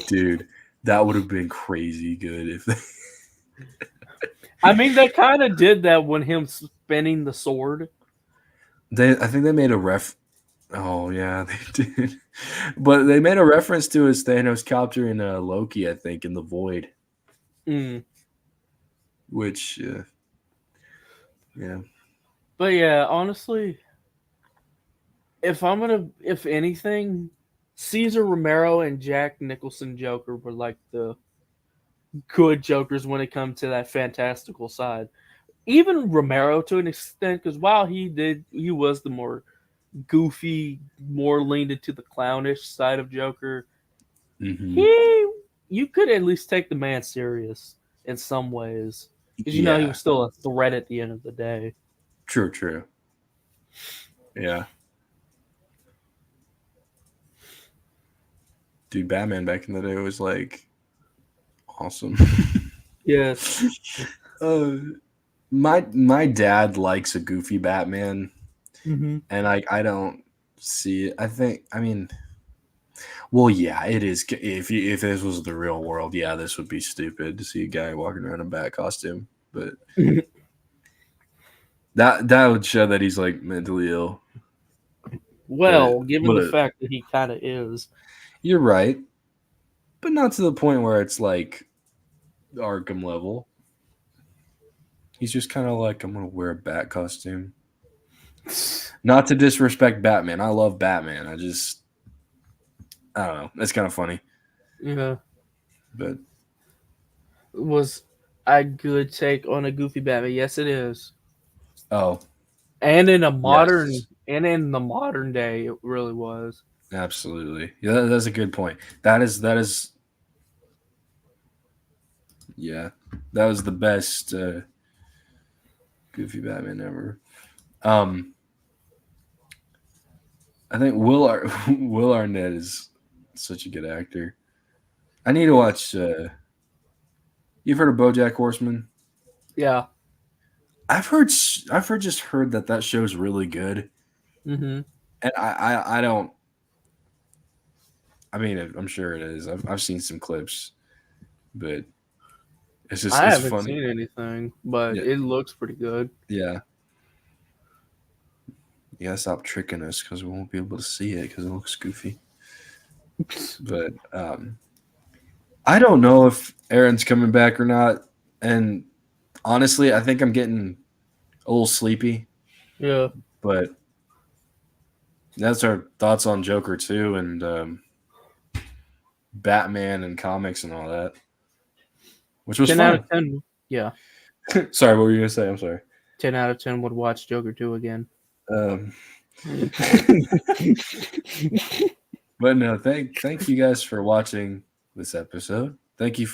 Dude, that would have been crazy good if they I mean, they kind of did that when him spinning the sword. I think they made a Oh yeah, they did. But they made a reference to his Thanos copter in Loki, I think, in the Void. Which, yeah. But yeah, honestly, if anything, Caesar Romero and Jack Nicholson Joker were like the good Jokers when it comes to that fantastical side. Even Romero to an extent, because while he was the more goofy, more leaned into the clownish side of Joker. You could at least take the man serious in some ways, because he was still a threat at the end of the day. True. Yeah. Dude, Batman back in the day was like awesome. Yes. My dad likes a goofy Batman. Mhm. And I don't see it. I mean, well, yeah, it is. If this was the real world, yeah, this would be stupid to see a guy walking around in a bat costume. But that would show that he's like mentally ill. Well, given the but fact that he kind of is. you're right, but not to the point where it's like Arkham level. He's just kind of like, I'm gonna wear a bat costume. Not to disrespect Batman. I love Batman. I don't know. It's kind of funny, Yeah. but Was a good take on a goofy Batman. Yes, it is. oh, And in a modern yes. and in the modern day, it really was. Absolutely. Yeah, that's a good point. That is yeah. That was the best Goofy Batman ever. I think Will Arnett is such a good actor. I need to watch you've heard of BoJack Horseman? Yeah. I've heard that show's really good. Mm-hmm. And I don't I mean I'm sure it is. I've seen some clips, but it's I haven't funny. seen anything, but Yeah. it looks pretty good. Yeah. You gotta stop tricking us because we won't be able to see it because it looks goofy. But I don't know if Aaron's coming back or not. And honestly, I think I'm getting a little sleepy. Yeah. But that's our thoughts on Joker 2 and Batman and comics and all that. Which was 10 fun. out of 10. Yeah. Sorry, what were you gonna say? I'm sorry. 10 out of 10 would watch Joker 2 again. But no, thank you guys for watching this episode. Thank you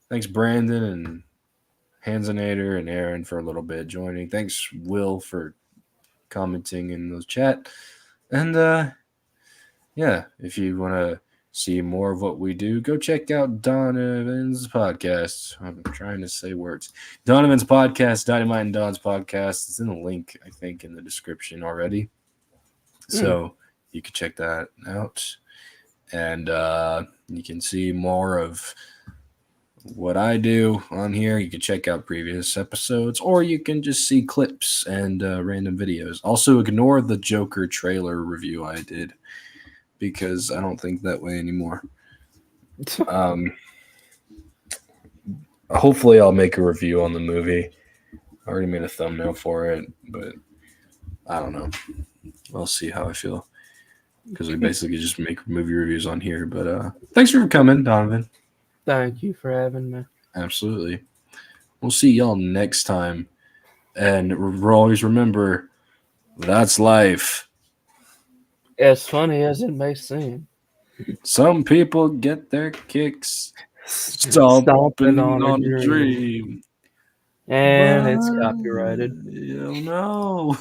thanks Brandon and Hansonator and Aaron for a little bit joining. Thanks Will for commenting in the chat. And yeah, if you want to see more of what we do, go check out Donovan's podcast. I'm trying to say words. Donovan's podcast, Dynamite and Don's podcast. It's in the link, I think, in the description already. So you can check that out. And you can see more of what I do on here. You can check out previous episodes, or you can just see clips and random videos. Also, ignore the Joker trailer review I did, because I don't think that way anymore. Hopefully I'll make a review on the movie. I already made a thumbnail for it, but I don't know. I'll see how I feel, because we basically just make movie reviews on here. But thanks for coming, Donovan. Thank you for having me. Absolutely. We'll see y'all next time. And always remember, that's life. As funny as it may seem. Some people get their kicks Stomping on a a dream. And it's copyrighted. Oh no.